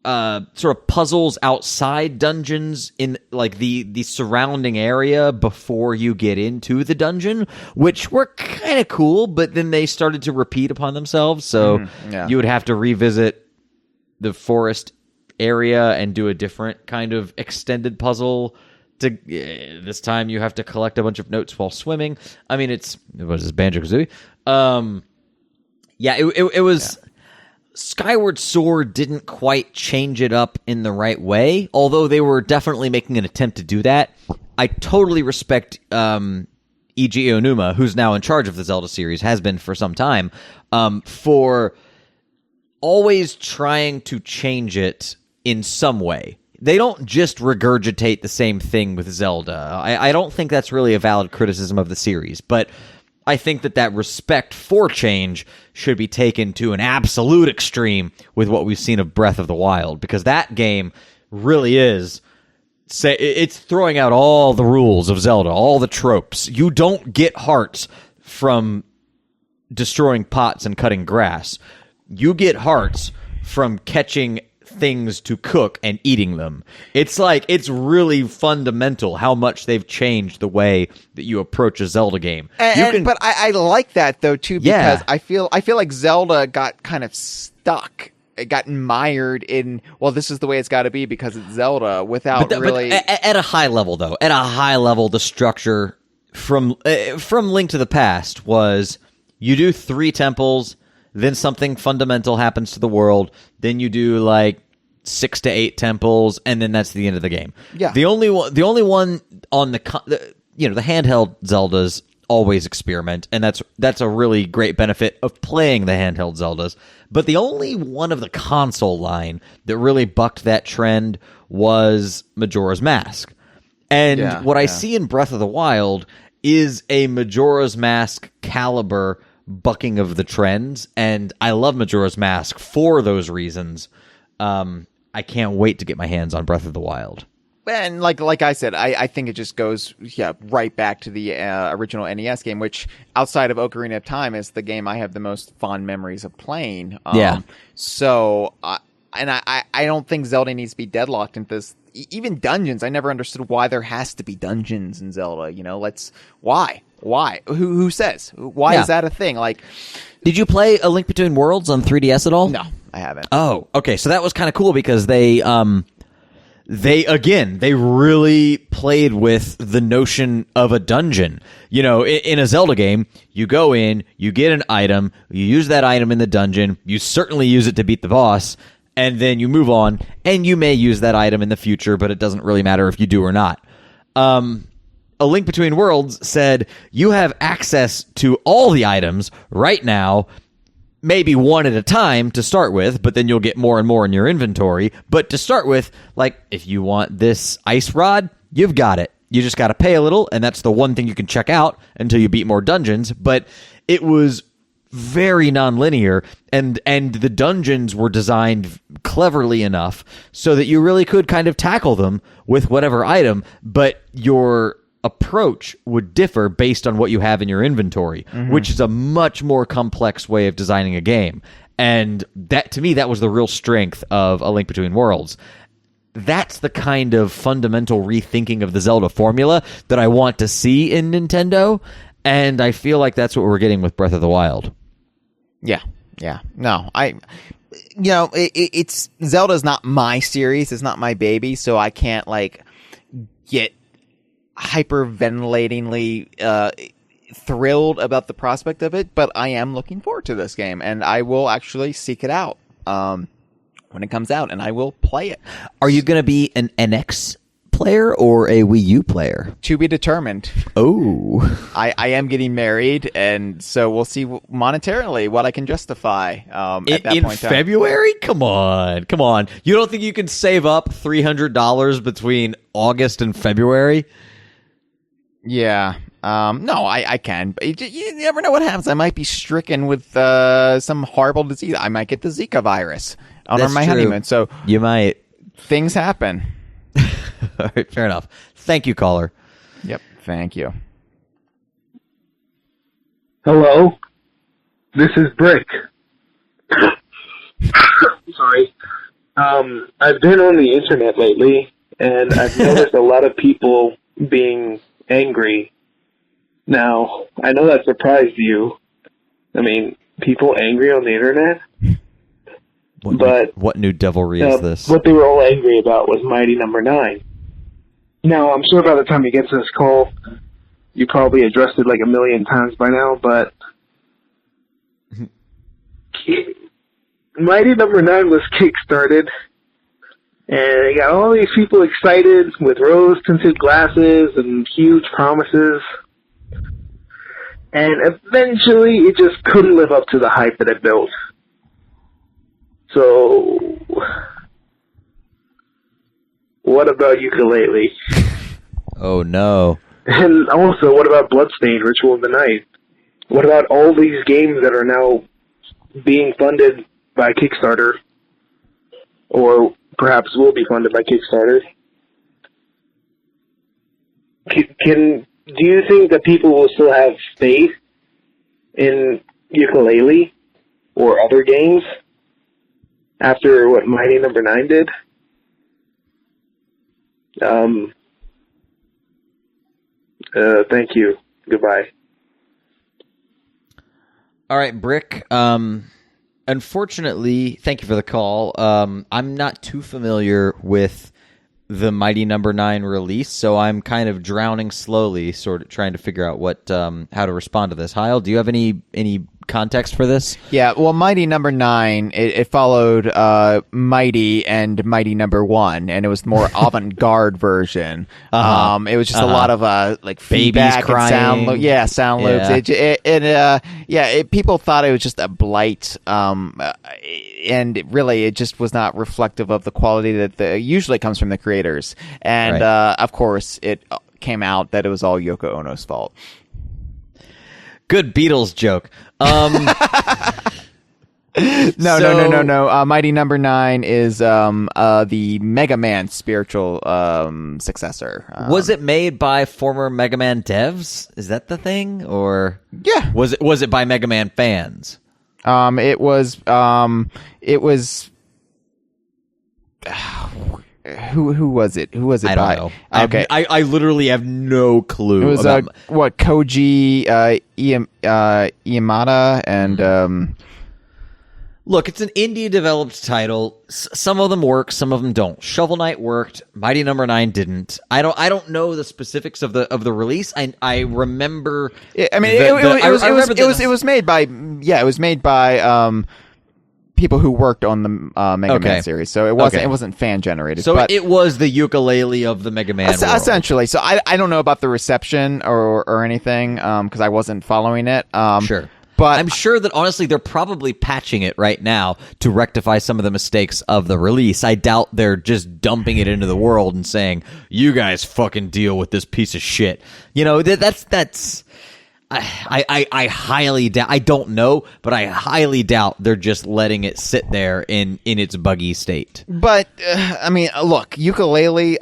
sort of puzzles outside dungeons in the surrounding area before you get into the dungeon, which were kind of cool, but then they started to repeat upon themselves. So you would have to revisit the forest area and do a different kind of extended puzzle. This time you have to collect a bunch of notes while swimming. I mean, what is this, Banjo-Kazooie? It was... Yeah. Skyward Sword didn't quite change it up in the right way, although they were definitely making an attempt to do that. I totally respect Eiji Onuma, who's now in charge of the Zelda series, has been for some time, for always trying to change it in some way. They don't just regurgitate the same thing with Zelda. I don't think that's really a valid criticism of the series, but I think that respect for change should be taken to an absolute extreme with what we've seen of Breath of the Wild, because that game really is... it's throwing out all the rules of Zelda, all the tropes. You don't get hearts from destroying pots and cutting grass. You get hearts from catching things to cook and eating them. It's really fundamental how much they've changed the way that you approach a Zelda game. But I like that though too, because I feel like Zelda got kind of stuck. It got mired in, well, this is the way it's got to be because it's Zelda, without really... But at a high level, though, the structure from Link to the Past was you do 3 temples, then something fundamental happens to the world, then you do like 6 to 8 temples, and then that's the end of the game. Yeah. The only one on the handheld Zeldas always experiment, and that's a really great benefit of playing the handheld Zeldas. But the only one of the console line that really bucked that trend was Majora's Mask. And I see in Breath of the Wild is a Majora's Mask caliber bucking of the trends, and I love Majora's Mask for those reasons. I can't wait to get my hands on Breath of the Wild. And like I said, I think it just goes right back to the original NES game, which outside of Ocarina of Time is the game I have the most fond memories of playing. So, and I don't think Zelda needs to be deadlocked into this. Even dungeons, I never understood why there has to be dungeons in Zelda. Why? Who says? Why is that a thing? Did you play A Link Between Worlds on 3DS at all? No, I haven't. Oh, okay. So that was kind of cool because they really played with the notion of a dungeon. In a Zelda game, you go in, you get an item, you use that item in the dungeon, you certainly use it to beat the boss, and then you move on, and you may use that item in the future, but it doesn't really matter if you do or not. A Link Between Worlds said you have access to all the items right now, maybe one at a time to start with, but then you'll get more and more in your inventory. But to start with, if you want this ice rod, you've got it. You just got to pay a little, and that's the one thing you can check out until you beat more dungeons. But it was very non-linear, and the dungeons were designed cleverly enough so that you really could kind of tackle them with whatever item, but your approach would differ based on what you have in your inventory, which is a much more complex way of designing a game. And that, to me, that was the real strength of A Link Between Worlds. That's the kind of fundamental rethinking of the Zelda formula that I want to see in Nintendo, and I feel like that's what we're getting with Breath of the Wild. Yeah. No, it's Zelda's not my series. It's not my baby, so I can't get hyperventilatingly thrilled about the prospect of it, but I am looking forward to this game, and I will actually seek it out when it comes out, and I will play it. Are you going to be an NX player or a Wii U player? To be determined. Oh. I am getting married, and so we'll see monetarily what I can justify at that point in time. February? Come on. You don't think you can save up $300 between August and February? Yeah. No, I can. But you never know what happens. I might be stricken with some horrible disease. I might get the Zika virus on my honeymoon. So you might. Things happen. All right, fair enough. Thank you, caller. Yep, thank you. Hello, this is Brick. Sorry. I've been on the internet lately, and I've noticed a lot of people being angry. Now, I know that surprised you. I mean, people angry on the internet? What new devilry is this? What they were all angry about was Mighty Number 9. Now, I'm sure by the time you get to this call, you probably addressed it like a million times by now, but Mighty Number 9 was kickstarted, and it got all these people excited with rose-tinted glasses and huge promises, and eventually it just couldn't live up to the hype that it built. So, what about Yooka-Laylee? Oh no. And also, what about Bloodstained, Ritual of the Night? What about all these games that are now being funded by Kickstarter? Or perhaps will be funded by Kickstarter? Do you think that people will still have faith in Yooka-Laylee or other games after what Mighty Number 9 did? Thank you. Goodbye. All right, Brick. Unfortunately, thank you for the call. I'm not too familiar with the Mighty Number 9 release, so I'm kind of drowning slowly, sort of trying to figure out what how to respond to this. Hyle, do you have any context for this? Yeah, well, Mighty Number 9, it followed Mighty and Mighty Number 1, and it was the more avant-garde version. It was just a lot of like feedback and sound loops. Sound loops. People thought it was just a blight, and it just was not reflective of the quality that usually comes from the creators. And of course, it came out that it was all Yoko Ono's fault. Good Beatles joke. No. Mighty Number 9 is the Mega Man spiritual successor. Was it made by former Mega Man devs? Is that the thing, or was it by Mega Man fans? It was. Who was it? Who was it? I by? don't know. Okay, I literally have no clue. It was about Koji Yamada and. Look, it's an indie developed title. Some of them work, some of them don't. Shovel Knight worked. Mighty Number 9 didn't. I don't know the specifics of the release. I remember. It was made by. Yeah, it was made by. People who worked on the Mega Man series, so it wasn't fan generated. So but it was the Yooka-Laylee of the Mega Man world. Essentially. So I don't know about the reception or anything because I wasn't following it. Sure, but I'm sure that honestly they're probably patching it right now to rectify some of the mistakes of the release. I doubt they're just dumping it into the world and saying, "You guys fucking deal with this piece of shit." You know, that's. I highly doubt. I don't know, but I highly doubt they're just letting it sit there in its buggy state. But look, Yooka-Laylee.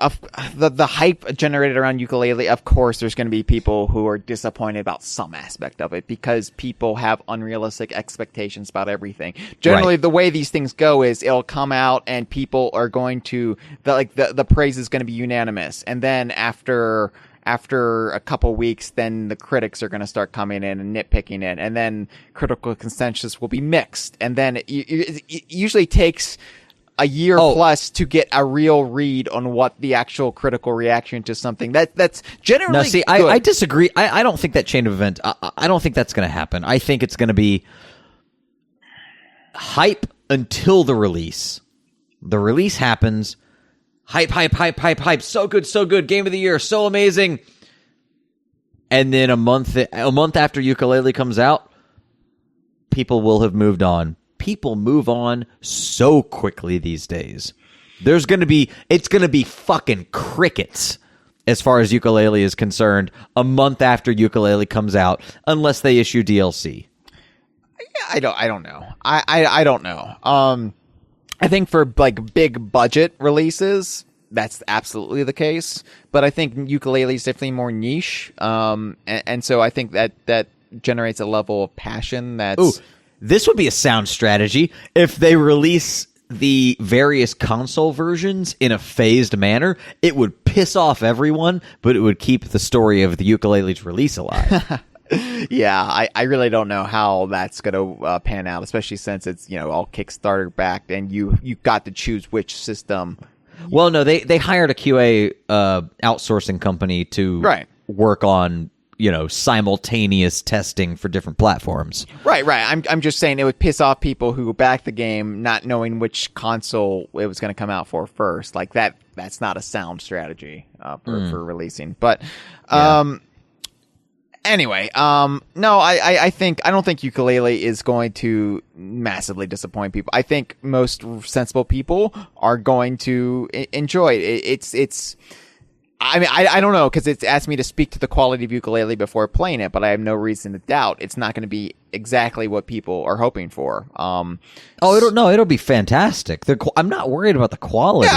The hype generated around Yooka-Laylee. Of course, there's going to be people who are disappointed about some aspect of it because people have unrealistic expectations about everything. Generally, the way these things go is it'll come out and people are going to the praise is going to be unanimous, and then after a couple weeks, then the critics are going to start coming in and nitpicking it, and then critical consensus will be mixed, and then it usually takes a year plus to get a real read on what the actual critical reaction to something that's generally. No, see, I disagree. I don't think that chain of event. I don't think that's going to happen. I think it's going to be hype until the release. The release happens. Hype. So good. Game of the year. So amazing. And then a month after Yooka-Laylee comes out, people will have moved on. People move on so quickly these days. It's going to be fucking crickets as far as Yooka-Laylee is concerned a month after Yooka-Laylee comes out, unless they issue DLC. Yeah, I don't know. I don't know. I think for like big budget releases, that's absolutely the case. But I think Yooka-Laylee is definitely more niche, and so I think that generates a level of passion. This would be a sound strategy if they release the various console versions in a phased manner. It would piss off everyone, but it would keep the story of the Yooka-Laylee's release alive. Yeah, I really don't know how that's going to pan out, especially since it's all Kickstarter backed and you got to choose which system. Well, no, they hired a QA outsourcing company to work on simultaneous testing for different platforms. Right. I'm just saying it would piss off people who backed the game not knowing which console it was going to come out for first. Like that's not a sound strategy for releasing. But Anyway, no, I don't think Yooka-Laylee is going to massively disappoint people. I think most sensible people are going to enjoy it. I mean, I don't know, because it's asked me to speak to the quality of Yooka-Laylee before playing it, but I have no reason to doubt it's not going to be exactly what people are hoping for. It'll be fantastic. I'm not worried about the quality.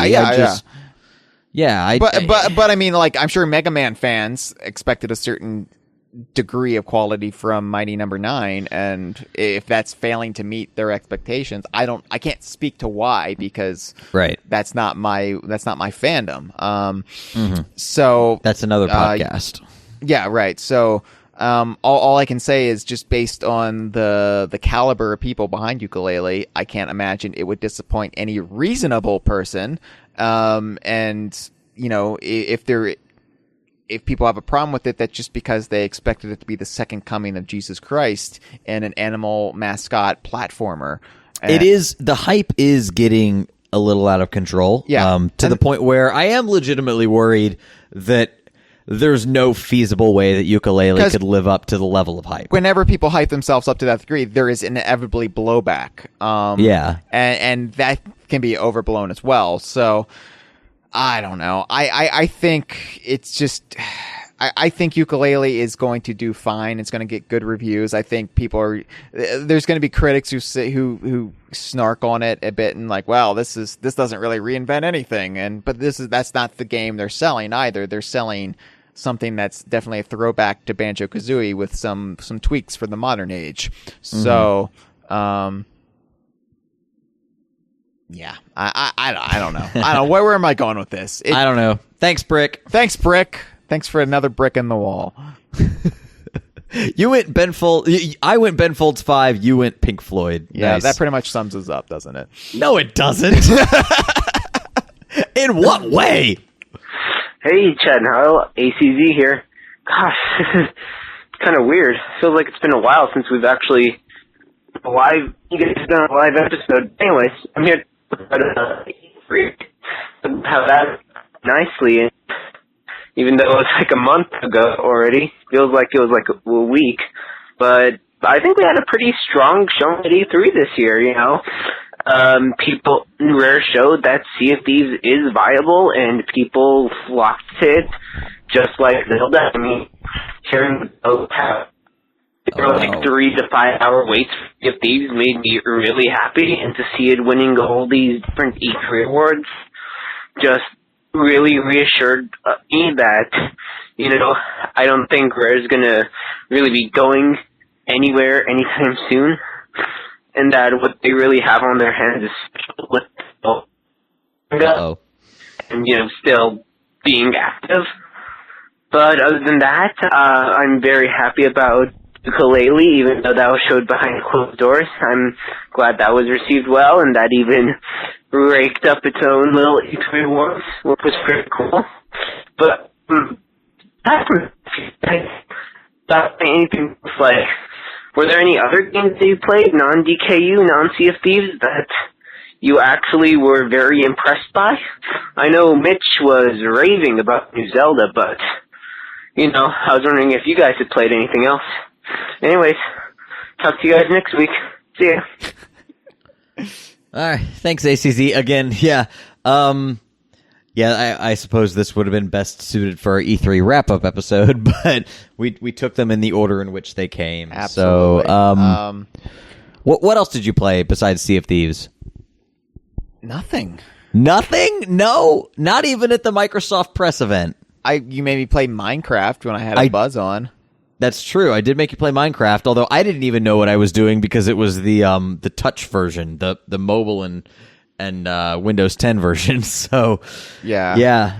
But I mean, like, I'm sure Mega Man fans expected a certain degree of quality from Mighty Number 9, and if that's failing to meet their expectations, I can't speak to why, because that's not my fandom. So that's another podcast. Yeah, right. So all I can say is, just based on the caliber of people behind Yooka-Laylee, I can't imagine it would disappoint any reasonable person. And you know, if people have a problem with it, that's just because they expected it to be the second coming of Jesus Christ and an animal mascot platformer. The hype is getting a little out of control. To the point where I am legitimately worried that there's no feasible way that Yooka-Laylee could live up to the level of hype. Whenever people hype themselves up to that degree, there is inevitably blowback. And that can be overblown as well. So I don't know. I think it's just, I think Yooka-Laylee is going to do fine. It's going to get good reviews. I think there's going to be critics who snark on it a bit and like, well, this doesn't really reinvent anything. But that's not the game they're selling either. They're selling something that's definitely a throwback to Banjo-Kazooie with some tweaks for the modern age. So, yeah, I don't know. I don't know. Where am I going with this? I don't know. Thanks, Brick. Thanks, Brick. Thanks for another brick in the wall. You went Ben Folds. I went Ben Folds 5. You went Pink Floyd. Yeah, nice. That pretty much sums us up, doesn't it? No, it doesn't. In what way? Hey, Chad and Hyle. ACZ here. Gosh, this is kind of weird. Feels like it's been a while since we've actually you guys done a live episode. Anyways, I'm here to have that nicely. Even though it was like a month ago already, feels like it was like a week. But I think we had a pretty strong showing at E3 this year. You know, people Rare showed that Sea of Thieves is viable, and people flocked to it, just like Zelda. I mean, hearing how there were like 3 to 5 hour waits for Sea of Thieves made me really happy, and to see it winning all these different E3 awards just really reassured me that, you know, I don't think Rare's gonna really be going anywhere anytime soon, and that what they really have on their hands is special with and, you know, still being active. But other than that, I'm very happy about Yooka-Laylee, even though that was showed behind closed doors. I'm glad that was received well, and that even raked up its own little E3 awards, which was pretty cool. But anything like, were there any other games that you played, non-DKU, non-Sea of Thieves, that you actually were very impressed by? I know Mitch was raving about New Zelda, but, you know, I was wondering if you guys had played anything else. Anyways, talk to you guys next week. See ya. All right. Thanks, ACZ. Again, yeah. I suppose this would have been best suited for our E3 wrap-up episode, but we took them in the order in which they came. Absolutely. So, what else did you play besides Sea of Thieves? Nothing. Nothing? No? Not even at the Microsoft press event. You made me play Minecraft when I had a buzz on. That's true. I did make you play Minecraft, although I didn't even know what I was doing because it was the touch version, the mobile and Windows 10 version. So yeah.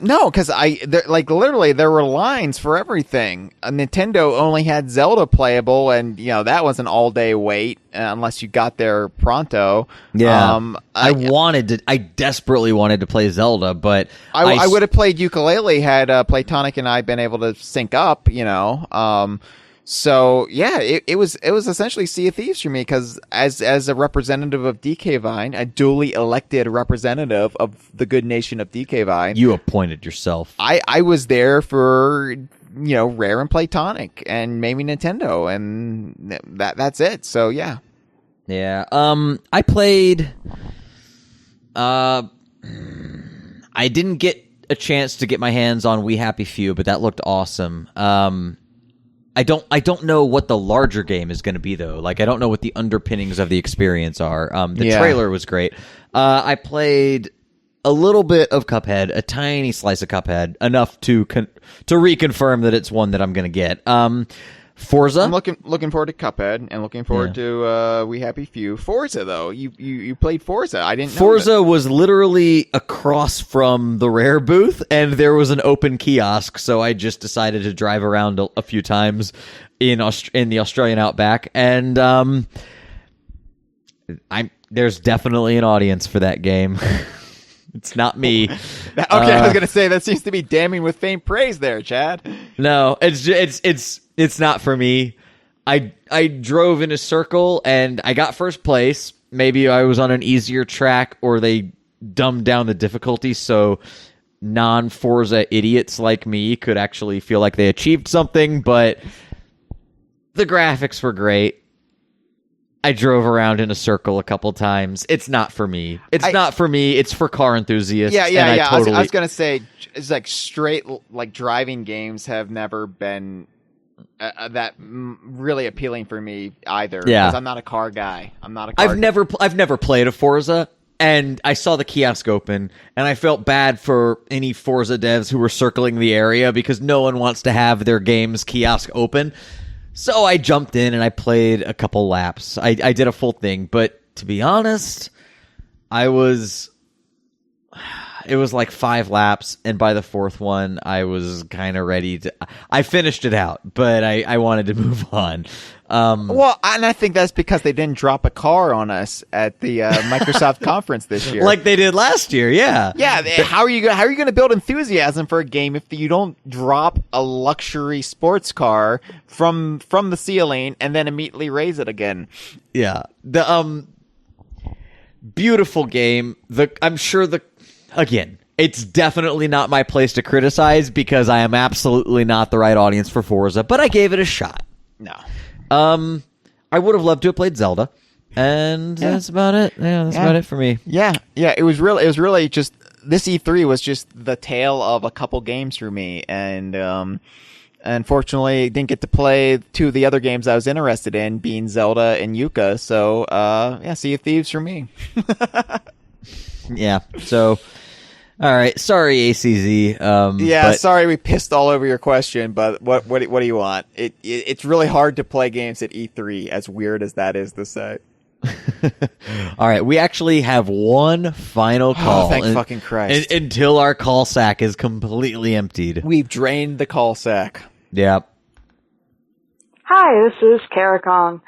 No, because literally there were lines for everything. Nintendo only had Zelda playable, and you know that was an all-day wait unless you got there pronto. Yeah, I desperately wanted to play Zelda, but I would have played Yooka-Laylee had Playtonic and I been able to sync up. You know. So yeah, it was essentially Sea of Thieves for me, because as a representative of DK Vine, a duly elected representative of the good nation of DK Vine, you appointed yourself. I was there for Rare and Playtonic, and maybe Nintendo, and that's it. So yeah. Yeah. I played. I didn't get a chance to get my hands on We Happy Few, but that looked awesome. I don't know what the larger game is going to be though. Like I don't know what the underpinnings of the experience are. The trailer was great. I played a little bit of Cuphead, a tiny slice of Cuphead, enough to reconfirm that it's one that I'm going to get. Forza. I'm looking forward to Cuphead and looking forward to We Happy Few. Forza though, you played Forza. I didn't know Forza was literally across from the Rare booth, and there was an open kiosk, so I just decided to drive around a few times in the Australian outback, and there's definitely an audience for that game. It's not me. Okay, I was gonna say that seems to be damning with faint praise there, Chad. No, it's not for me. I drove in a circle and I got first place. Maybe I was on an easier track, or they dumbed down the difficulty so non-Forza idiots like me could actually feel like they achieved something. But the graphics were great. I drove around in a circle a couple times. It's not for me. Not for me. It's for car enthusiasts. Yeah. I was gonna say, it's like straight like driving games have never been that really appealing for me either. Yeah, because I'm not a car guy. I've never played a Forza, and I saw the kiosk open, and I felt bad for any Forza devs who were circling the area because no one wants to have their game's kiosk open. So I jumped in and I played a couple laps. I did a full thing, but to be honest, it was like 5 laps, and by the 4th one, I was kind of ready to. I finished it out, but I wanted to move on. Well, and I think that's because they didn't drop a car on us at the Microsoft conference this year, like they did last year. Yeah. How are you going to build enthusiasm for a game if you don't drop a luxury sports car from the ceiling and then immediately raise it again? Yeah. The beautiful game. Again, it's definitely not my place to criticize because I am absolutely not the right audience for Forza, but I gave it a shot. No. I would have loved to have played Zelda, and that's about it. Yeah, that's about it for me. Yeah. It was really just this E3 was just the tale of a couple games for me, and unfortunately didn't get to play 2 of the other games I was interested in, being Zelda and Yooka. So Sea of Thieves for me. Yeah. So. All right, sorry, ACZ. Sorry we pissed all over your question, but what do you want? It's really hard to play games at E3, as weird as that is to say. All right, we actually have one final call. Oh, thank fucking Christ. Until our call sack is completely emptied. We've drained the call sack. Yep. Hi, this is Karakong.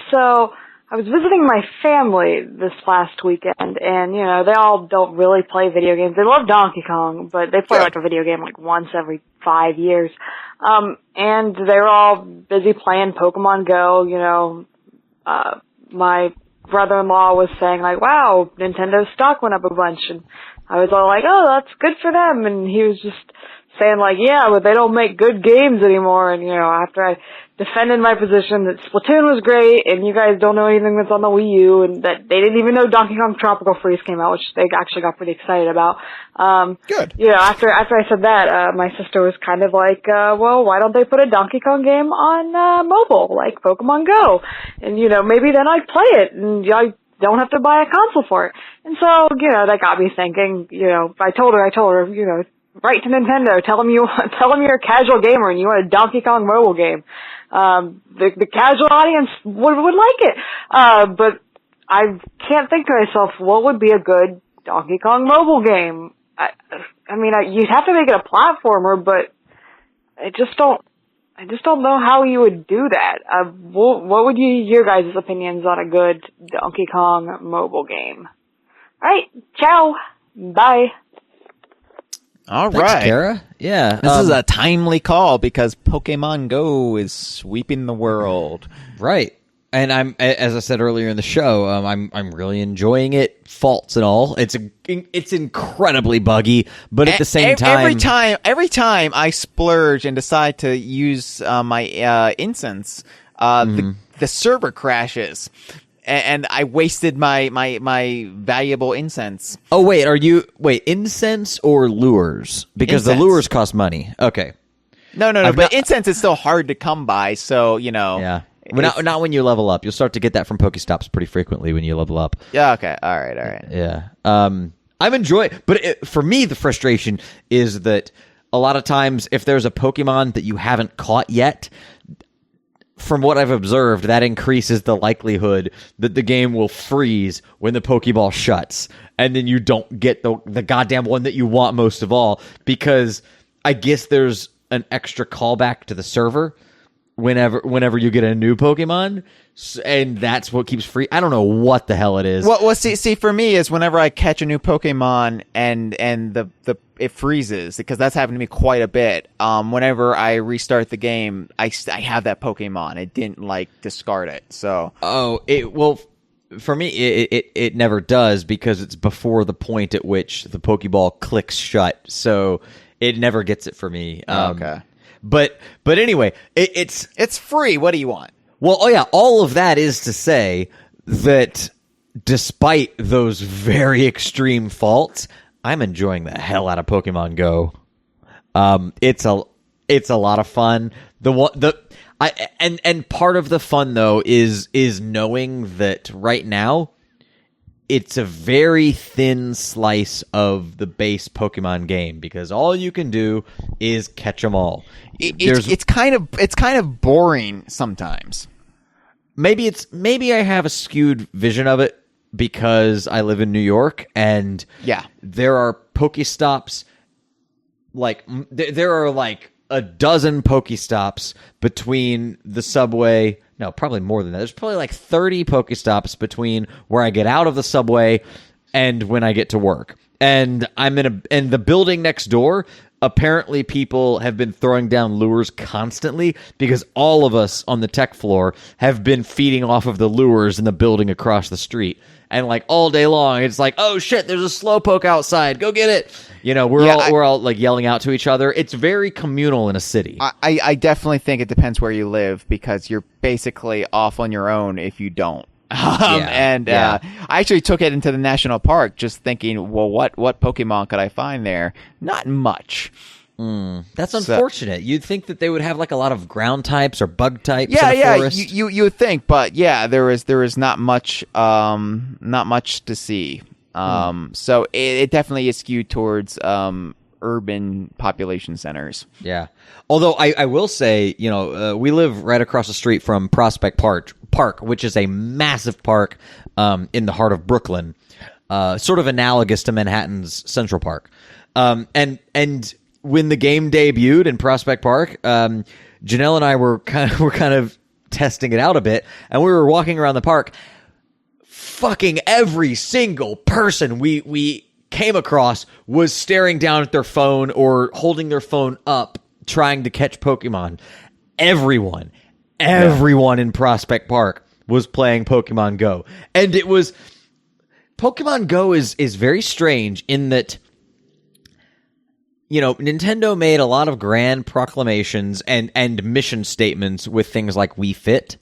So I was visiting my family this last weekend, and, they all don't really play video games. They love Donkey Kong, but they play like a video game like once every 5 years. And they were all busy playing Pokemon Go, my brother-in-law was saying like, wow, Nintendo's stock went up a bunch, and I was all like, oh, that's good for them, and he was just saying like, yeah, but they don't make good games anymore, and after I defended my position that Splatoon was great, and you guys don't know anything that's on the Wii U, and that they didn't even know Donkey Kong Tropical Freeze came out, which they actually got pretty excited about. Good. After I said that, my sister was kind of like, well, why don't they put a Donkey Kong game on mobile, like Pokemon Go? And, maybe then I'd play it, and I don't have to buy a console for it. And so, that got me thinking, I told her, write to Nintendo, tell them you're a casual gamer and you want a Donkey Kong mobile game. The casual audience would like it. But I can't think to myself, what would be a good Donkey Kong mobile game? I mean, you'd have to make it a platformer, but I just don't know how you would do that. What would your guys' opinions on a good Donkey Kong mobile game? Alright, ciao. Bye. All Thanks, right. Kara. Yeah. This is a timely call because Pokemon Go is sweeping the world. Right. And as I said earlier in the show, I'm really enjoying it, faults and all. It's incredibly buggy, but at the same time, every time I splurge and decide to use my incense, the server crashes, and I wasted my valuable incense. Oh wait, incense or lures? Because the lures cost money. Okay. No, but incense is still hard to come by, so Yeah. Not when you level up. You'll start to get that from Pokestops pretty frequently when you level up. Yeah, okay. All right. Yeah. I'm enjoying, but for me, the frustration is that a lot of times if there's a Pokemon that you haven't caught yet, from what I've observed, that increases the likelihood that the game will freeze when the Pokeball shuts, and then you don't get the goddamn one that you want most of all, because I guess there's an extra callback to the server whenever you get a new Pokemon, and that's what keeps free. I don't know what the hell it is. Well, see, for me is whenever I catch a new Pokemon and it freezes, because that's happened to me quite a bit. Whenever I restart the game, I have that Pokemon. It didn't discard it. So for me, it never does, because it's before the point at which the Pokeball clicks shut. So it never gets it for me. Okay. But anyway, it's free. What do you want? Well, all of that is to say that despite those very extreme faults, I'm enjoying the hell out of Pokemon Go. It's a lot of fun. And part of the fun though is knowing that right now it's a very thin slice of the base Pokemon game, because all you can do is catch them all. It's kind of boring sometimes. Maybe I have a skewed vision of it because I live in New York, and there are Pokestops. There are a dozen Pokestops between the subway. No, probably more than that. There's probably 30 Pokestops between where I get out of the subway and when I get to work. And and the building next door, apparently people have been throwing down lures constantly, because all of us on the tech floor have been feeding off of the lures in the building across the street. And all day long, it's oh shit, there's a Slowpoke outside, go get it. We're all yelling out to each other. It's very communal in a city. I definitely think it depends where you live, because you're basically off on your own if you don't. I actually took it into the national park just thinking, well, what Pokemon could I find there? Not much. That's unfortunate. You'd think that they would have a lot of ground types or bug types. Yeah, in the forest. You would think, but there is not much to see. So it definitely is skewed towards urban population centers. Yeah. Although I will say, we live right across the street from Prospect Park, which is a massive park in the heart of Brooklyn, sort of analogous to Manhattan's Central Park. And when the game debuted in Prospect Park, Janelle and I were kind of testing it out a bit, and we were walking around the park. Fucking every single person we came across was staring down at their phone or holding their phone up trying to catch Pokemon. Everyone in Prospect Park was playing Pokemon Go. And Pokemon Go is very strange in that, Nintendo made a lot of grand proclamations and mission statements with things like Wii Fit,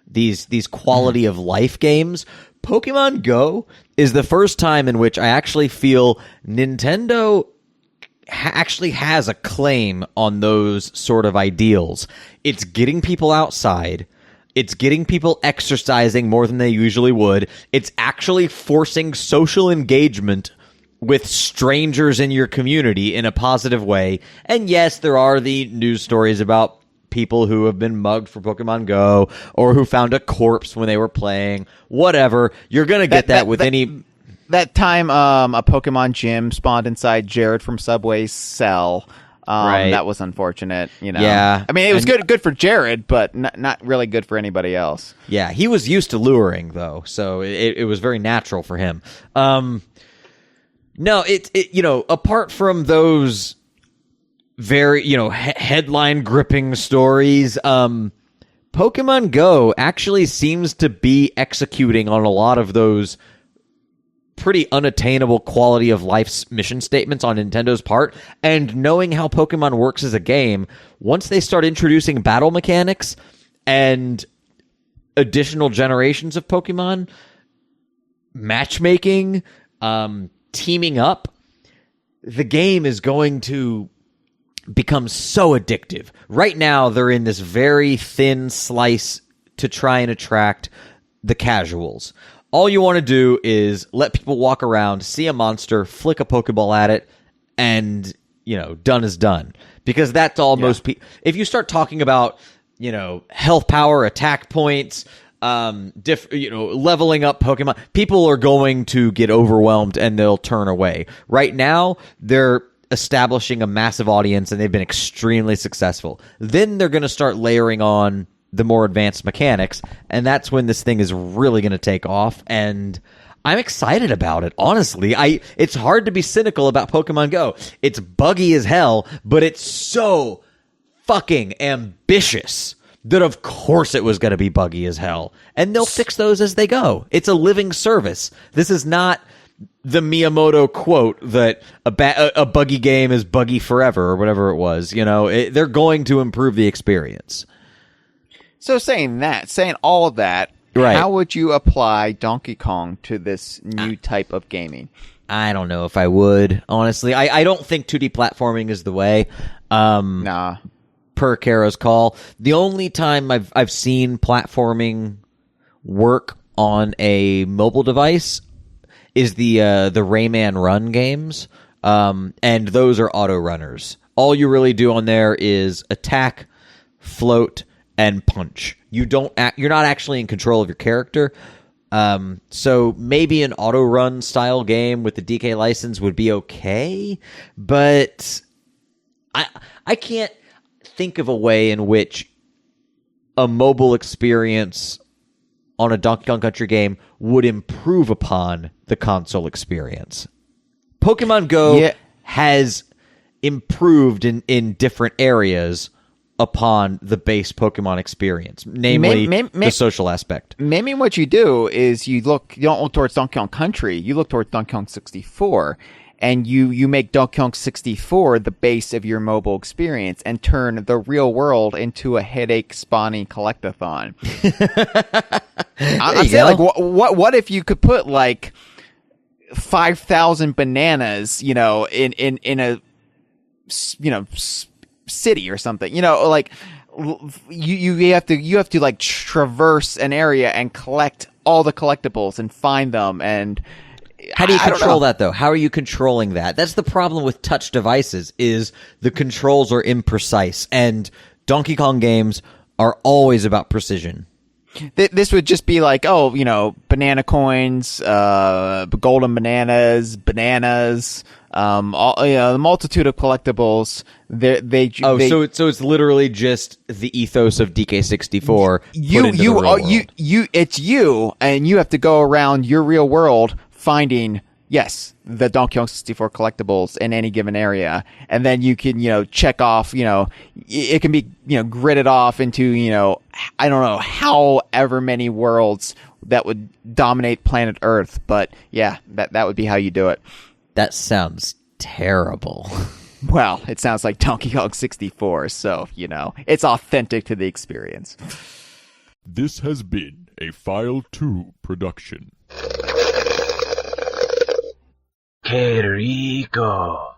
these quality of life games. Pokemon Go is the first time in which I actually feel Nintendo actually has a claim on those sort of ideals. It's getting people outside. It's getting people exercising more than they usually would. It's actually forcing social engagement with strangers in your community in a positive way. And yes, there are the news stories about people who have been mugged for Pokemon Go, or who found a corpse when they were playing. Whatever. You're going to get that with any... That time a Pokemon gym spawned inside Jared from Subway's cell. Right. That was unfortunate, Yeah. I mean, it was good for Jared, but not really good for anybody else. Yeah, he was used to luring, though, so it was very natural for him. No, apart from those very, headline gripping stories, Pokemon Go actually seems to be executing on a lot of those pretty unattainable quality of life mission statements on Nintendo's part. And knowing how Pokemon works as a game, once they start introducing battle mechanics and additional generations of Pokemon, matchmaking, teaming up, the game is going to become so addictive. Right now, they're in this very thin slice to try and attract the casuals. All you want to do is let people walk around, see a monster, flick a Pokeball at it, and, done is done. Because that's all most people... If you start talking about, health power, attack points, leveling up Pokemon, people are going to get overwhelmed and they'll turn away. Right now, they're establishing a massive audience and they've been extremely successful. Then they're going to start layering on the more advanced mechanics, and that's when this thing is really going to take off, and I'm excited about it, honestly. It's hard to be cynical about Pokemon Go. It's buggy as hell, but it's so fucking ambitious that of course it was going to be buggy as hell, and they'll fix those as they go. It's a living service. This is not the Miyamoto quote that a buggy game is buggy forever, or whatever it was. They're going to improve the experience. So saying all of that, right, how would you apply Donkey Kong to this new type of gaming? I don't know if I would, honestly. I don't think 2D platforming is the way. Nah. Per Kara's call. The only time I've seen platforming work on a mobile device is the Rayman Run games, and those are auto runners. All you really do on there is attack, float, and punch. You're not actually in control of your character. So maybe an auto run style game with the DK license would be okay, but I can't think of a way in which a mobile experience on a Donkey Kong Country game would improve upon the console experience. Pokemon Go has improved in different areas upon the base Pokemon experience, namely the social aspect. Maybe what you do is you don't look towards Donkey Kong Country, you look towards Donkey Kong 64, and you make Donkey Kong 64 the base of your mobile experience and turn the real world into a headache-spawning collectathon. I'm saying, what if you could put 5,000 bananas, in a city or something, you have to traverse an area and collect all the collectibles and find them. And how do you control that, though? How are you controlling that? That's the problem with touch devices, is the controls are imprecise, and Donkey Kong games are always about precision. This would just be banana coins, golden bananas, the multitude of collectibles. So it's literally just the ethos of DK64. It's you, and you have to go around your real world finding the Donkey Kong 64 collectibles in any given area, and then you can check off. It can be gridded off into I don't know however many worlds that would dominate planet Earth, but that would be how you do it. That sounds terrible. Well, it sounds like Donkey Kong 64, so, it's authentic to the experience. This has been a File 2 production. Que rico.